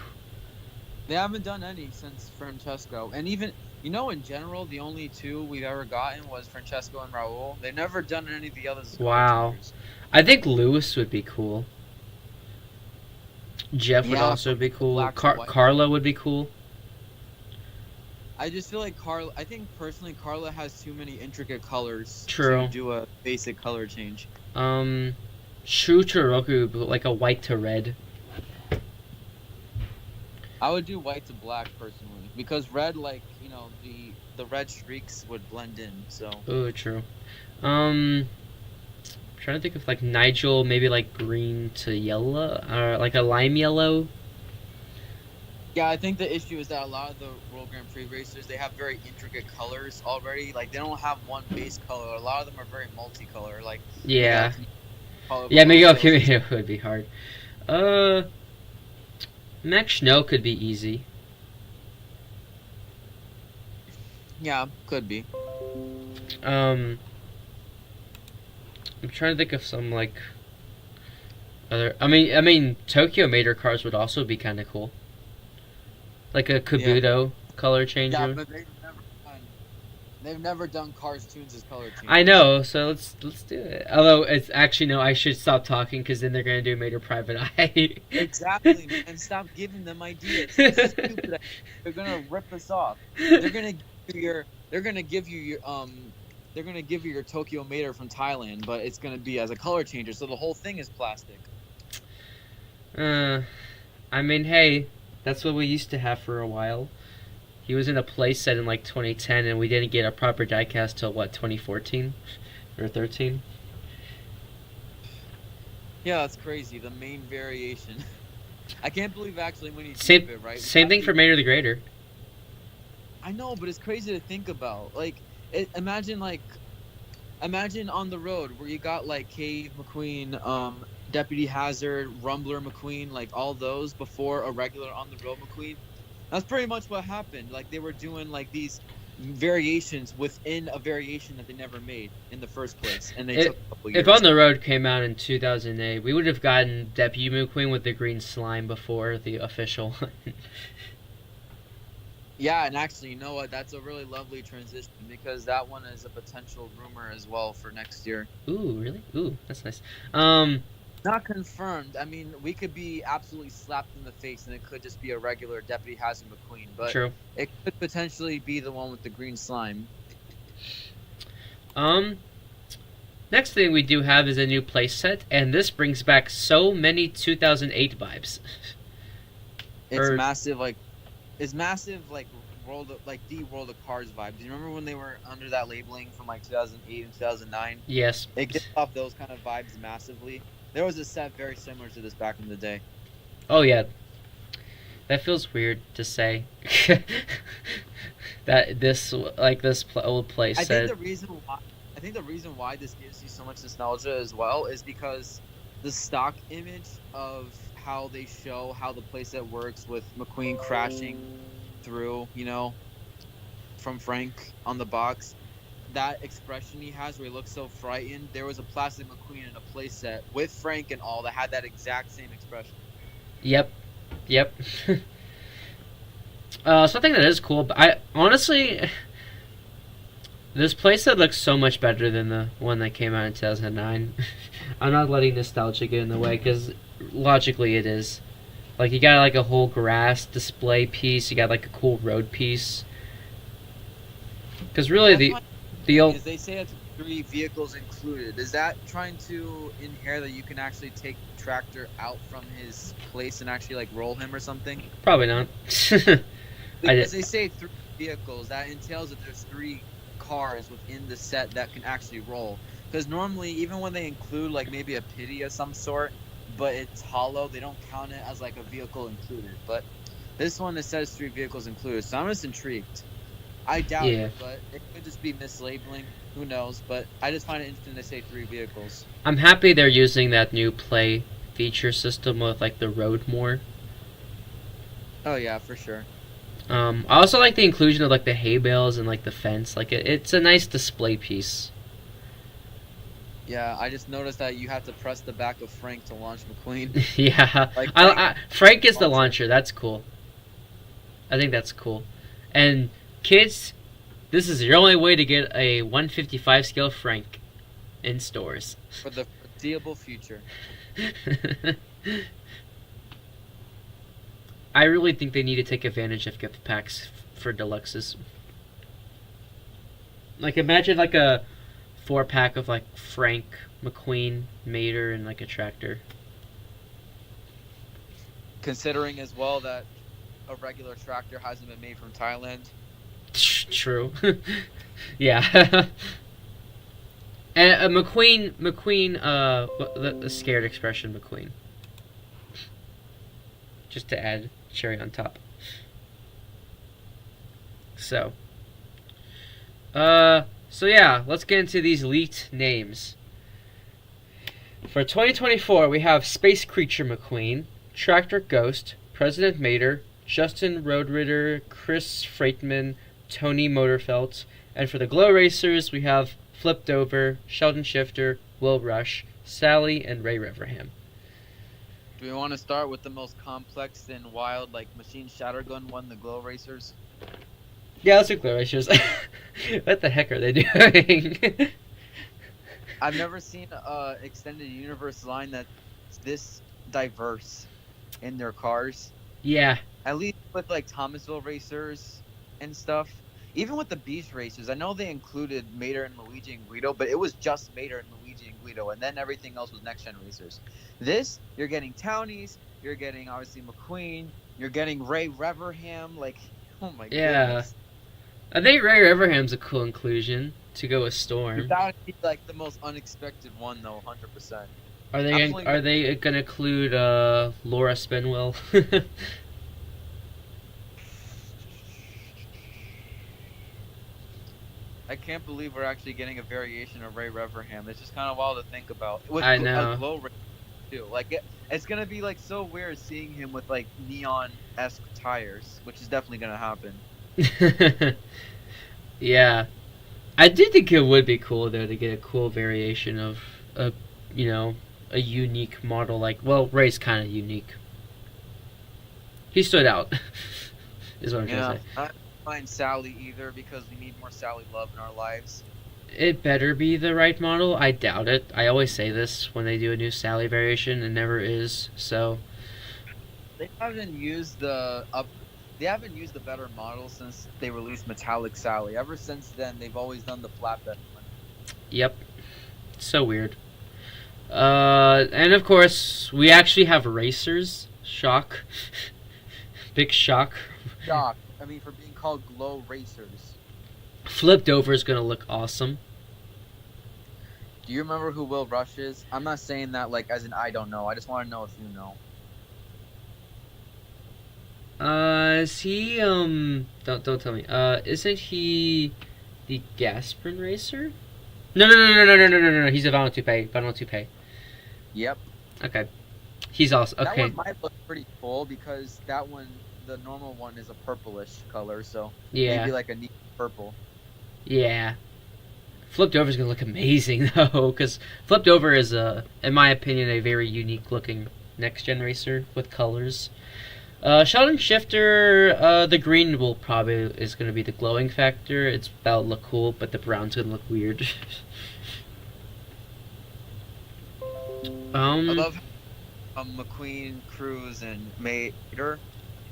They haven't done any since Francesco, and even in general, the only two we've ever gotten was Francesco and Raul. They've never done any of the others. Wow. I think Lewis would be cool. Jeff would also be cool. Carla would be cool. I just feel like I think personally Carla has too many intricate colors to do a basic color change. Shu Toroku, like a white to red. I would do white to black personally, because red, like, the red streaks would blend in, so. Oh, true. I'm trying to think of like Nigel, maybe like green to yellow, or like a lime yellow. Yeah, I think the issue is that a lot of the World Grand Prix racers, they have very intricate colors already. Like, they don't have one base color. A lot of them are very multicolor. Like, yeah, maybe it would be hard. Max Schnell could be easy. Yeah, could be. I'm trying to think of some like other. I mean, Tokyo Mater cars would also be kind of cool. Like a Kabuto color changer. Yeah, but they've never done Cars Tunes as color change. I know, so let's do it. Although it's actually no, I should stop talking because then they're gonna do Mater Private Eye. Exactly, and stop giving them ideas. It's stupid. They're gonna rip us off. They're gonna give you your Tokyo Mater from Thailand, but it's gonna be as a color changer, so the whole thing is plastic. I mean, hey, that's what we used to have for a while. He was in a playset in like 2010, and we didn't get a proper diecast till what, 2014 or 13? Yeah, that's crazy. The main variation. I can't believe actually when he did it, right? Same thing for Mater the Greater. I know, but it's crazy to think about. Like, imagine on the road where you got like Cave McQueen, Deputy Hazard, Rumbler McQueen, like all those before a regular on the road McQueen. That's pretty much what happened. Like, they were doing like these variations within a variation that they never made in the first place, and they It- took a couple years. If On the Road came out in 2008, we would have gotten Deputy McQueen with the green slime before the official one. Yeah, and actually, you know what? That's a really lovely transition because that one is a potential rumor as well for next year. Ooh, really? Ooh, that's nice. Not confirmed. I mean, we could be absolutely slapped in the face, and it could just be a regular Deputy Hazard McQueen, but True. it could potentially be the one with the green slime. Next thing we do have is a new playset, and this brings back so many 2008 vibes. It's Or- massive, like World of Cars vibe. Do you remember when they were under that labeling from like 2008 and 2009? Yes. It gives off those kind of vibes massively. There was a set very similar to this back in the day. Oh yeah. That feels weird to say. That this old playset. I think the reason why this gives you so much nostalgia as well is because the stock image of how they show how the playset works with McQueen crashing through, from Frank on the box. That expression he has where he looks so frightened, there was a plastic McQueen in a playset with Frank and all that had that exact same expression. Yep. Something that is cool, but I honestly, this playset looks so much better than the one that came out in 2009. I'm not letting nostalgia get in the way because logically it is. Like you got like a whole grass display piece, you got like a cool road piece. Because really the old They say it's 3 vehicles included. Is that trying to inherit that you can actually take the tractor out from his place and actually like roll him or something? probably not. Because they say 3 vehicles, that entails that there's 3 cars within the set that can actually roll. Because normally, even when they include like maybe a pity of some sort, but it's hollow, they don't count it as like a vehicle included. But this one, it says 3 vehicles included, so I'm just intrigued. I doubt Yeah. it, but it could just be mislabeling. Who knows? But I just find it interesting they say 3 vehicles. I'm happy they're using that new play feature system with like the road more. Oh yeah, for sure. I also like the inclusion of like the hay bales and like the fence. Like it's a nice display piece. Yeah, I just noticed that you have to press the back of Frank to launch McQueen. Yeah, Like, Frank is the launcher. That's cool. I think that's cool. And kids, this is your only way to get a 155 scale Frank in stores. For the foreseeable future. I really think they need to take advantage of gift packs for deluxes. Like imagine like a 4-pack of like Frank, McQueen, Mater, and like a tractor. Considering as well that a regular tractor hasn't been made from Thailand. True. Yeah. And McQueen, the scared expression McQueen. Just to add cherry on top. So yeah, let's get into these leaked names. For 2024, we have Space Creature McQueen, Tractor Ghost, President Mater, Justin Roadritter, Chris Freightman, Tony Motorfelt, and for the Glow Racers, we have Flipped Over, Sheldon Shifter, Will Rush, Sally, and Ray Reverham. Do we want to start with the most complex and wild, like Machine Shattergun one, the Glow Racers? Yeah, let's do Glow Racers. What the heck are they doing? I've never seen a extended universe line that's this diverse in their cars. Yeah. At least with like Thomasville Racers and stuff. Even with the Beast Racers, I know they included Mater and Luigi and Guido, but it was just Mater and Luigi and Guido, and then everything else was Next Gen Racers. This, you're getting Townies, you're getting obviously McQueen, you're getting Ray Reverham, like, oh my goodness. I think Ray Reverham's a cool inclusion to go with Storm. That would be like the most unexpected one, though, 100%. Are they gonna include Laura Spinwell? I can't believe we're actually getting a variation of Ray Reverham. It's just kind of wild to think about. With I know. A Glow Racer too. Like it's gonna be like so weird seeing him with like neon-esque tires, which is definitely gonna happen. Yeah. I do think it would be cool though to get a cool variation of a a unique model like Ray's kind of unique. He stood out. Is what I'm trying to say. I don't mind Sally either because we need more Sally love in our lives. It better be the right model. I doubt it. I always say this when they do a new Sally variation. It never is. So They haven't used the better model since they released Metallic Sally. Ever since then, they've always done the flatbed one. yep. So weird. And of course, we actually have racers. Shock. Big shock. Shock. I mean, for being called Glow Racers. Flipped over is gonna look awesome. Do you remember who Will Rush is? I'm not saying that like as in I don't know. I just want to know if you know. Is he don't tell me. Isn't he the Gasprin racer? No. He's a Valentine Toupe. Yep. Okay. He's also That okay. one might look pretty cool because that one, the normal one, is a purplish color, so Yeah. maybe like a neat purple. Yeah. Flipped over is gonna look amazing though, because Flipped over is in my opinion, a very unique looking next gen racer with colors. Sheldon Shifter, the green is gonna be the glowing factor. That'll look cool, but the brown's gonna look weird. I love McQueen, Cruz, and Mater.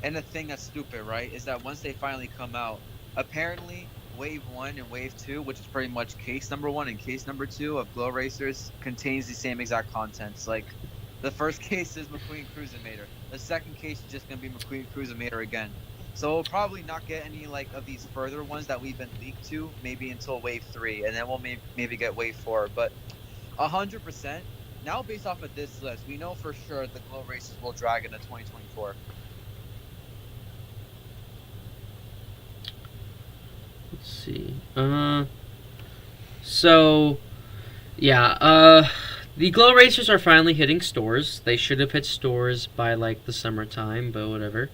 And the thing that's stupid, right, is that once they finally come out, apparently Wave 1 and Wave 2, which is pretty much case number 1 and case number 2 of Glow Racers, contains the same exact contents. Like, the first case is McQueen, Cruz, and Mater. The second case is just going to be McQueen, Cruz, and Mater again. So we'll probably not get any of these further ones that we've been leaked to, maybe until Wave 3, and then we'll maybe get Wave 4. But 100%, now based off of this list, we know for sure the Glow Racers will drag into 2024. Let's see. So, yeah. The Glow Racers are finally hitting stores. They should have hit stores by the summertime, but whatever.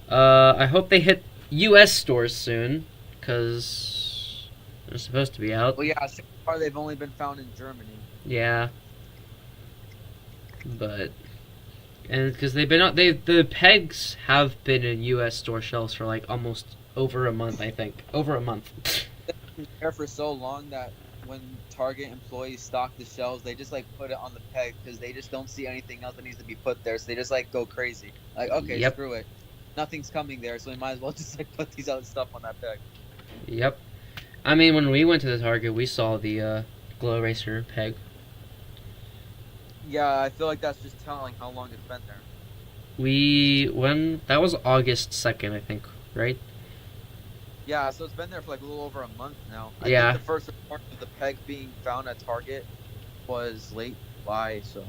I hope they hit U.S. stores soon, because they're supposed to be out. Well, yeah, so far they've only been found in Germany. Yeah. But because the pegs have been in U.S. store shelves for almost over a month, I think. Over a month. They've been there for so long that when Target employees stock the shelves, they just put it on the peg because they just don't see anything else that needs to be put there. So they just go crazy. Okay, Yep. Screw it. Nothing's coming there, so we might as well just put these other stuff on that peg. Yep. I mean, when we went to the Target, we saw the Glow Racer peg. Yeah, I feel like that's just telling how long it's been there. That was August 2nd, I think, right? Yeah, so it's been there for a little over a month now. I Yeah. think the first report of the peg being found at Target was late July, so.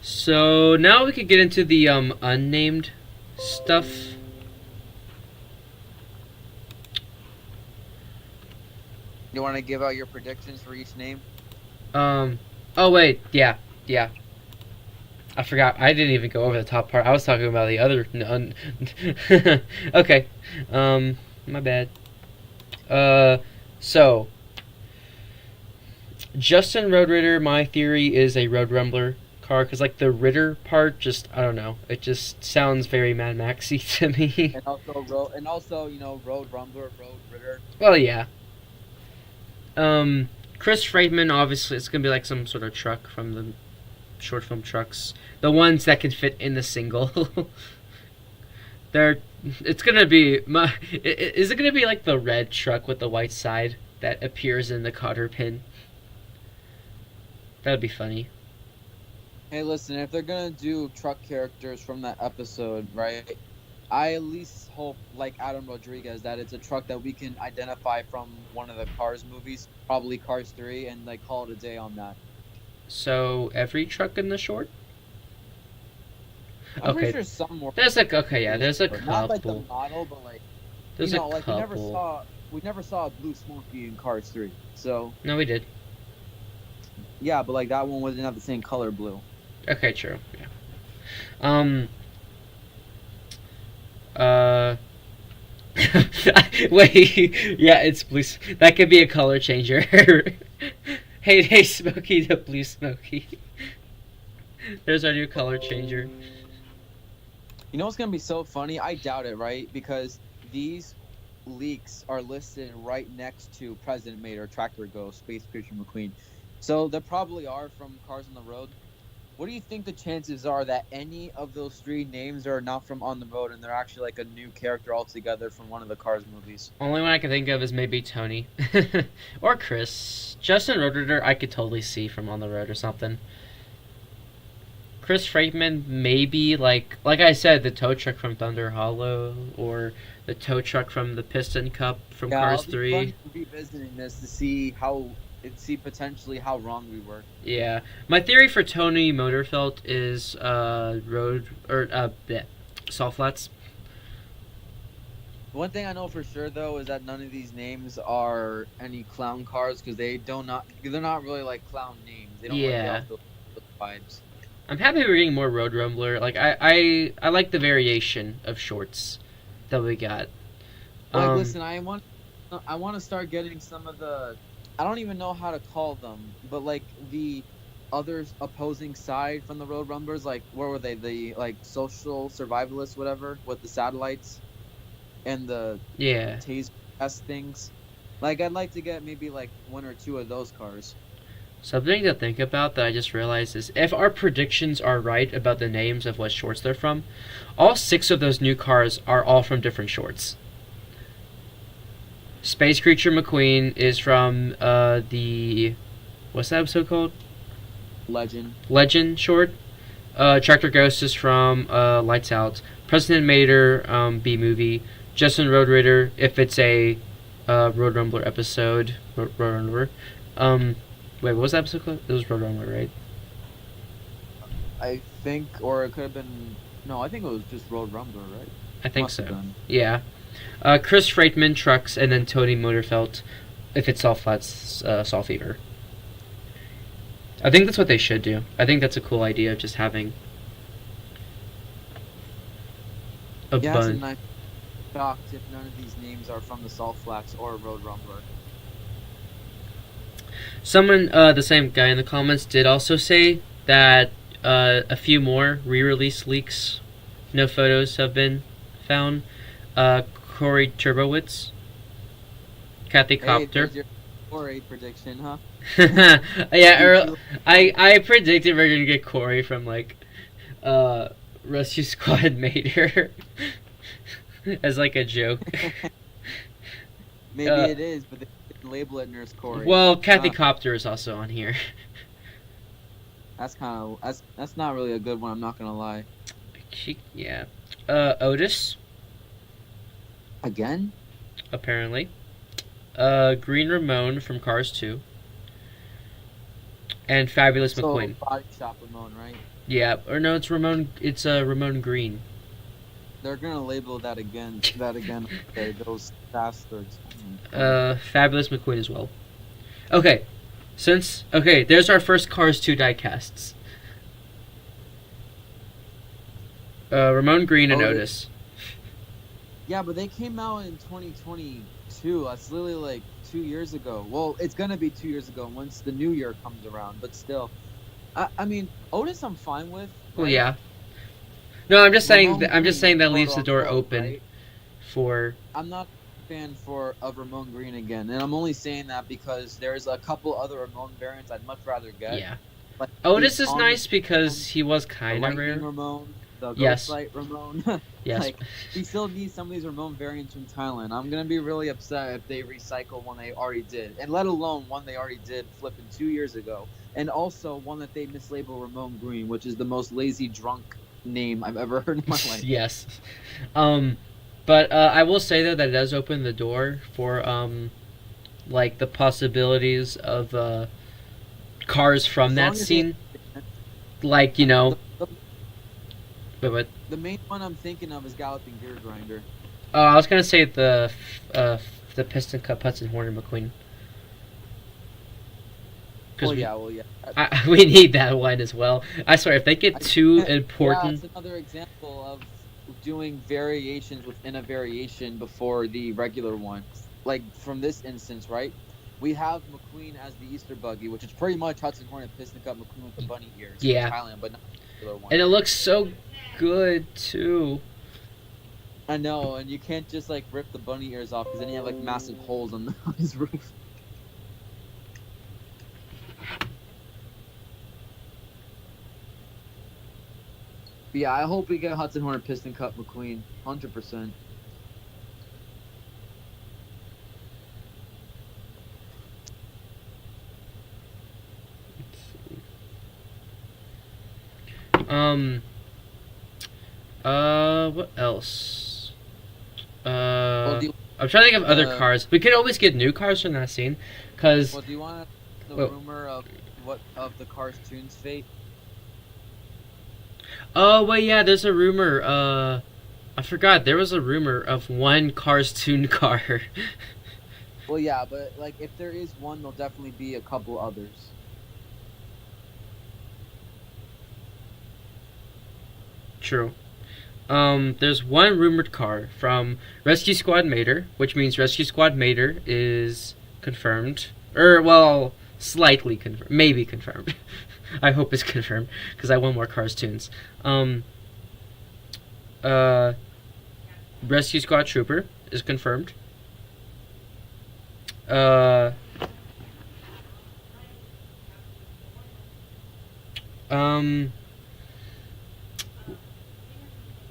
So now we could get into the unnamed stuff. You want to give out your predictions for each name? Oh wait, yeah. I forgot. I didn't even go over the top part. I was talking about the other. Okay. My bad. So Justin Road Ritter, my theory is a Road Rumbler car because the Ritter part, I don't know. It just sounds very Mad Maxy to me. And also Road Rumbler, Road Ritter. Well, yeah. Chris Freidman, obviously, it's gonna be some sort of truck from the short film trucks, the ones that can fit in the single. It's gonna be is it gonna be the red truck with the white side that appears in the cotter pin? That would be funny. Hey, listen, if they're gonna do truck characters from that episode, right? I at least hope, like Adam Rodriguez, that it's a truck that we can identify from one of the Cars movies, probably Cars 3, and call it a day on that. So every truck in the short? I'm pretty sure some more. There's okay, yeah, there's a couple. Not the model, but there's a couple. we never saw a Blue Smokey in Cars 3, so. No, we did. Yeah, but that one didn't have the same color blue. Okay, true. Yeah. Uh, wait, yeah, it's blue. That could be a color changer. Hey, Smokey the Blue Smokey. There's our new color changer. You know what's gonna be so funny? I doubt it, right? Because these leaks are listed right next to President Mater, Tractor Ghost, Space Creature McQueen. So they probably are from Cars on the Road. What do you think the chances are that any of those three names are not from On the Road and they're actually like a new character altogether from one of the Cars movies? Only one I can think of is maybe Tony. Or Chris. Justin Roederer I could totally see from On the Road or something. Chris Freightman, maybe, like I said, the tow truck from Thunder Hollow, or the tow truck from the Piston Cup from Cars 3. I'll be fun revisiting this to see potentially how wrong we were. Yeah, my theory for Tony Motorfelt is Salt Flats. One thing I know for sure though is that none of these names are any clown cars because they're not really like clown names. They don't really have those vibes. I'm happy we're getting more Road Rumbler. Like I like the variation of shorts that we got. Listen, I want to start getting some of the, I don't even know how to call them, but like the other opposing side from the Road Rumblers, like where were they? The like social survivalists, whatever, with the satellites and the taser test things. Like I'd like to get maybe like one or two of those cars. Something to think about that I just realized is if our predictions are right about the names of what shorts they're from, all 6 of those new cars are all from different shorts. Space Creature McQueen is from the... What's that episode called? Legend short. Tractor Ghost is from Lights Out. President Mater, B-movie. Justin Roederer, if it's a Road Rumbler episode. Road Rumbler. Wait, what was that episode called? It was Road Rumbler, right? I think, or it could have been... No, I think it was just Road Rumbler, right? I think so. Yeah. Chris Freightman, Trucks, and then Tony Motorfelt, if it's Salt Flats, Salt Fever. I think that's what they should do. I think that's a cool idea of just having a bunch. I'm shocked if none of these names are from the Salt Flats or Road Rumbler. Someone, the same guy in the comments, did also say that a few more re-release leaks, no photos have been found. Corey Turbowitz, Kathy Copter. Hey, your Corey prediction, huh? Yeah, I predicted we're gonna get Corey from like Rescue Squad Mater as like a joke. Maybe it is, but they didn't label it Nurse Corey. Well, Kathy Copter is also on here. That's not really a good one. I'm not gonna lie. Otis. Again? Apparently. Green Ramon from Cars 2. And Fabulous McQueen. Body Shop Ramon, right? Yeah, or no, it's Ramon. It's Ramon Green. They're gonna label that again. Okay, those bastards. Fabulous McQueen as well. Okay, there's our first Cars 2 diecasts. Ramon Green and Otis. Yeah, but they came out in 2022. That's literally like 2 years ago. Well, it's gonna be 2 years ago once the new year comes around. But still, I mean, Otis, I'm fine with. Right? Well, yeah. No, I'm just saying. That leaves the door open, right? For. I'm not a fan of Ramon Green again, and I'm only saying that because there's a couple other Ramon variants I'd much rather get. Yeah. Like Otis is nice because he was kind of rare. Ramon. The Ghostlight Ramon. Yes. Like, we still need some of these Ramon variants from Thailand. I'm going to be really upset if they recycle one they already did. And let alone one they already did flipping 2 years ago. And also one that they mislabel Ramon Green, which is the most lazy drunk name I've ever heard in my life. Yes. But I will say, though, that it does open the door for, like, the possibilities of cars from that scene. Like, you know... Wait, the main one I'm thinking of is Galloping Gear Grinder. Oh, I was gonna say the Piston Cup Hudson Horner McQueen. Well, yeah. We need that one as well. I swear, if they get too important... Yeah, it's another example of doing variations within a variation before the regular one. Like from this instance, right? We have McQueen as the Easter Buggy, which is pretty much Hudson Hornet Piston Cup McQueen with the bunny ears Yeah. from Thailand, but not the regular one. And it looks so good too. I know, and you can't just like rip the bunny ears off because then you have like massive holes on his roof. But yeah, I hope we get Hudson Hornet Piston Cup McQueen, 100%. What else? Well, I'm trying to think of other cars. We could always get new cars from that scene, cause. Well, do you want the rumor of the cartoon's fate? Oh well, yeah. There's a rumor. I forgot. There was a rumor of one Cars Tune car. Well, yeah, but like if there is one, there'll definitely be a couple others. True. There's one rumored car from Rescue Squad Mater, which means Rescue Squad Mater is confirmed. Well, slightly confirmed. Maybe confirmed. I hope it's confirmed, because I want more Cars Tunes. Rescue Squad Trooper is confirmed.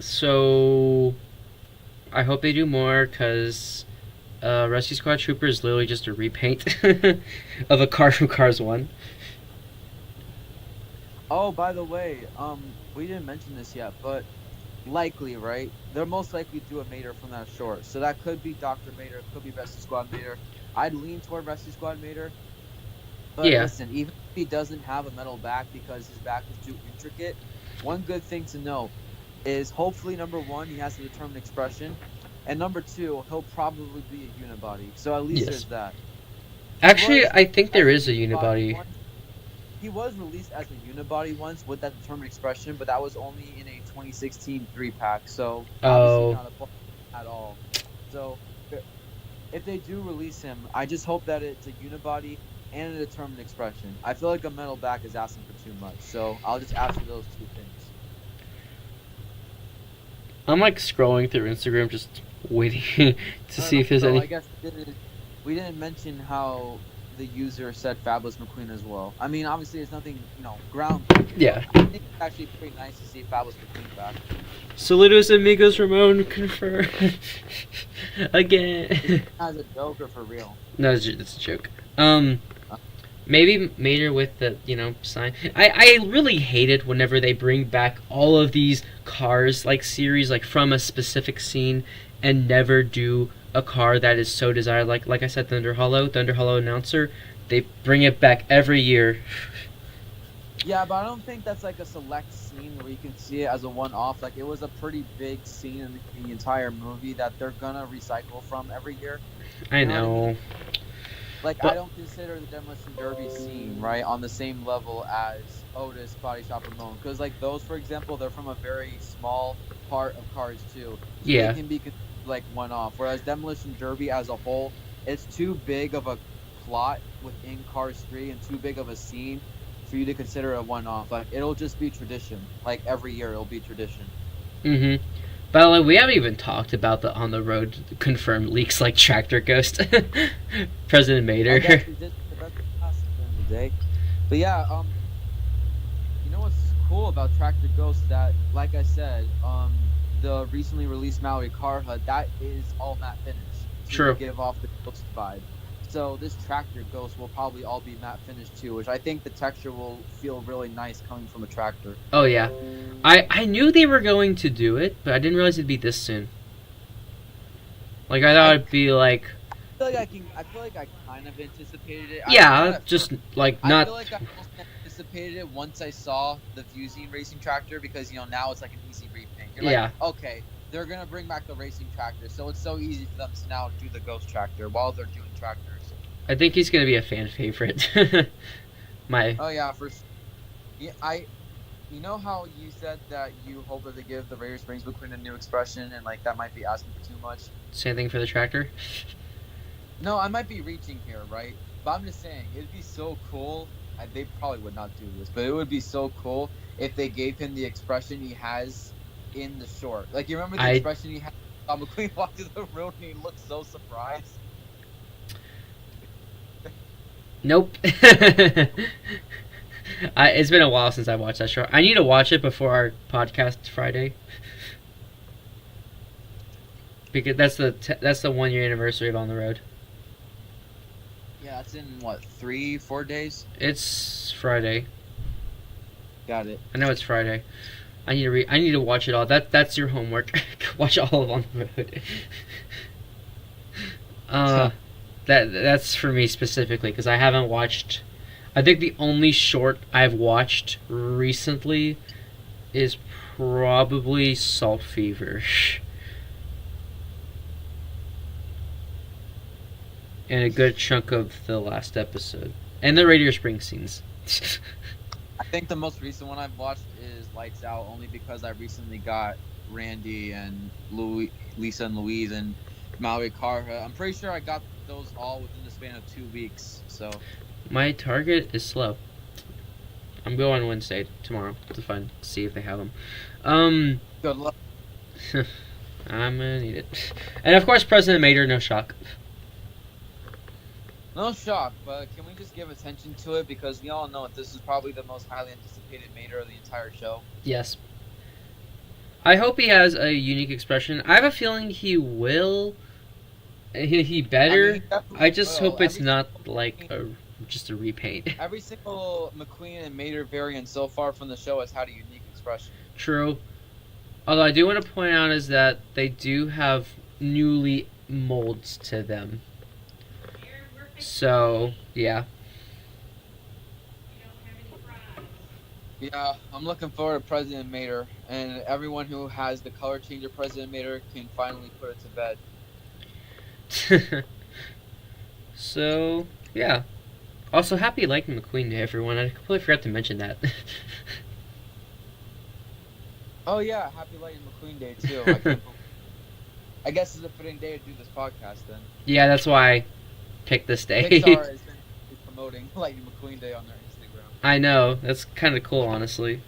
So I hope they do more, because Rescue Squad Trooper is literally just a repaint of a car from Cars 1. Oh, by the way, we didn't mention this yet, but likely, right? They're most likely to do a Mater from that short. So that could be Dr. Mater, it could be Rescue Squad Mater. I'd lean toward Rescue Squad Mater. But Yeah. listen, even if he doesn't have a metal back because his back is too intricate, one good thing to know is hopefully, number one, he has a determined expression. And number two, he'll probably be a unibody. So at least there's that. Actually, I think there is a unibody. He was released as a unibody once with that determined expression, but that was only in a 2016 3-pack, so obviously not a point at all. So if they do release him, I just hope that it's a unibody and a determined expression. I feel like a metal back is asking for too much, so I'll just ask for those two things. I'm like scrolling through Instagram, just waiting to see if there's any. I guess we didn't mention how the user said Fabulous McQueen as well. I mean, obviously, there's nothing, ground. Yeah. I think it's actually pretty nice to see Fabulous McQueen back. Saludos amigos, Ramon confirmed again. As a joke or for real? No, it's a joke. Maybe Mater with the sign. I really hate it whenever they bring back all of these cars like series like from a specific scene and never do a car that is so desired. Like I said, Thunder Hollow announcer, they bring it back every year. Yeah, but I don't think that's like a select scene where you can see it as a one-off. Like, it was a pretty big scene in the entire movie that they're gonna recycle from every year. I know. Like, but I don't consider the Demolition Derby scene, right, on the same level as Otis, Body Shop, Ramon. Because, like, those, for example, they're from a very small part of Cars 2. So yeah. They can be, like, one-off. Whereas Demolition Derby as a whole, it's too big of a plot within Cars 3 and too big of a scene for you to consider a one-off. Like, it'll just be tradition. Like, every year it'll be tradition. Mm-hmm. But like, we haven't even talked about the on the road confirmed leaks like Tractor Ghost, President Mater. I guess we did the best at the end of the day. But yeah, you know what's cool about Tractor Ghost? That, like I said, the recently released Maui car HUD, that is all matte finish. True. To give off the Ghost vibe. So this Tractor Ghost will probably all be matte finish too, which I think the texture will feel really nice coming from a tractor. Oh yeah, I knew they were going to do it, but I didn't realize it'd be this soon. Like I thought it'd be like. I feel like I kind of anticipated it. Yeah, just like not. I feel like I almost anticipated it once I saw the Fusine racing tractor because now it's like an easy repaint. You're like, okay, they're gonna bring back the racing tractor, so it's so easy for them to now do the Ghost tractor while they're doing tractors. I think he's gonna be a fan favorite. Oh yeah, You know how you said that you hope that they give the Radiator Springs McQueen a new expression, and like that might be asking for too much. Same thing for the tractor. No, I might be reaching here, right? But I'm just saying, it'd be so cool. They probably would not do this, but it would be so cool if they gave him the expression he has in the short. Like, you remember the expression he had when McQueen walked through the room and he looked so surprised? Nope. It's been a while since I watched that short. I need to watch it before our podcast Friday. Because that's the 1 year anniversary of On the Road. Yeah, it's in what, 3-4 days? It's Friday. Got it. I know it's Friday. I need to watch it all. That's your homework. Watch all of On the Road. That's for me specifically because I haven't watched. I think the only short I've watched recently is probably Salt Fever. And a good chunk of the last episode. And the Radiator Springs scenes. I think the most recent one I've watched is Lights Out, only because I recently got Randy and Lisa and Louise and Mallory Carha. I'm pretty sure I got those all within the span of 2 weeks. So my Target is slow. I'm going Wednesday tomorrow to see if they have them. Good luck. I'm gonna need it. And of course, President Mater, no shock. No shock, but can we just give attention to it because we all know that this is probably the most highly anticipated Mater of the entire show. Yes. I hope he has a unique expression. I have a feeling he will. He better. I just hope it's not like just a repaint. Every single McQueen and Mater variant so far from the show has had a unique expression. True. Although I do want to point out is that they do have newly molds to them. So, yeah. Yeah, I'm looking forward to President Mater, and everyone who has the color changer President Mater can finally put it to bed. So, yeah. Also, happy Lightning McQueen Day, everyone. I completely forgot to mention that. Oh, yeah, happy Lightning McQueen Day, too. I guess it's a fitting day to do this podcast, then. Yeah, that's why I picked this day. Pixar is promoting Lightning McQueen Day on their Instagram. I know. That's kind of cool, honestly.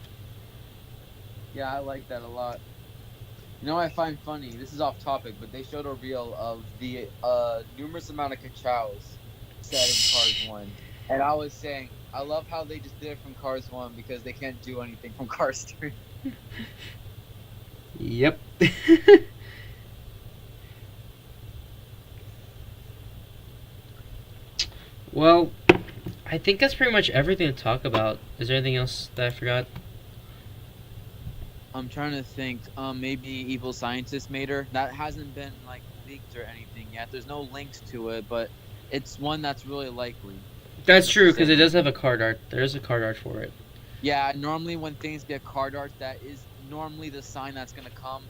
Yeah, I like that a lot. You know what I find funny? This is off topic, but they showed a reel of the numerous amount of Kachows set in Cars 1. And I was saying, I love how they just did it from Cars 1 because they can't do anything from Cars 3. Yep. Well, I think that's pretty much everything to talk about. Is there anything else that I forgot? I'm trying to think. Maybe Evil Scientist Mater. That hasn't been like leaked or anything yet. There's no links to it, but it's one that's really likely. That's true because it does have a card art. There is a card art for it. Yeah, normally when things get card art, that is normally the sign that's gonna come.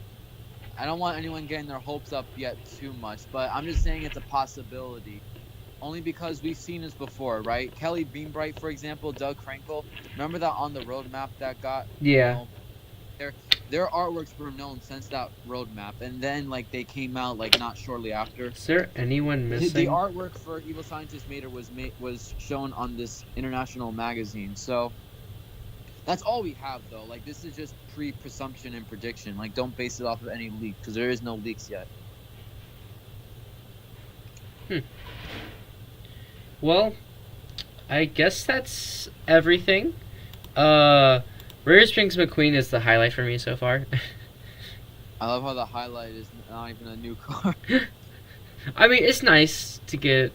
I don't want anyone getting their hopes up yet too much, but I'm just saying it's a possibility. Only because we've seen this before, right? Kelly Beambright, for example, Doug Crankle. Remember that on the roadmap that got? Yeah. You know, their artworks were known since that roadmap, and then like they came out like not shortly after. Is there anyone missing? The artwork for Evil Scientist Mater was shown on this international magazine, so that's all we have though. Like this is just pre-presumption and prediction. Like don't base it off of any leak because there is no leaks yet. Well, I guess that's everything. Radiator Springs McQueen is the highlight for me so far. I love how the highlight is not even a new car. I mean, it's nice to get.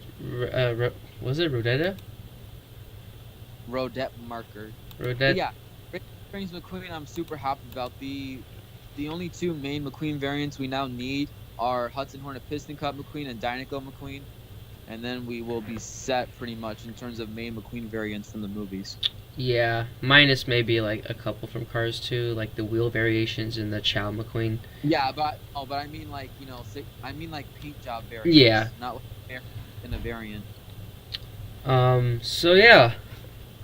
Was it Rodietta? Rodette marker. Rodette. Yeah, Radiator Springs McQueen. I'm super happy about the only two main McQueen variants we now need are Hudson Hornet Piston Cup McQueen and Dynaco McQueen. And then we will be set pretty much in terms of main McQueen variants from the movies. Yeah, minus maybe like a couple from Cars 2, like the wheel variations in the Chow McQueen. Yeah, but I mean like paint job variants. Yeah, not like in a variant. So yeah,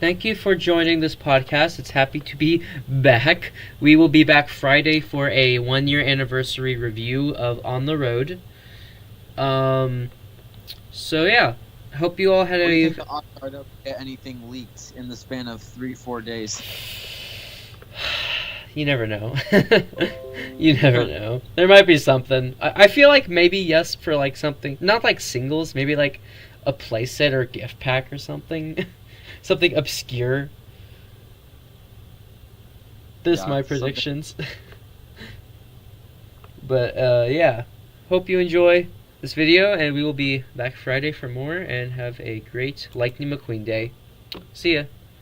thank you for joining this podcast. It's happy to be back. We will be back Friday for a 1-year anniversary review of On the Road. So yeah, hope you all had What do you a. think the odds are to get anything leaked in the span of 3-4 days? You never know. You never know. There might be something. I feel like maybe yes for like something, not like singles, maybe like a playset or a gift pack or something. Something obscure. This Yeah, my predictions. But yeah, hope you enjoy this video, and we will be back Friday for more, and have a great Lightning McQueen day. See ya.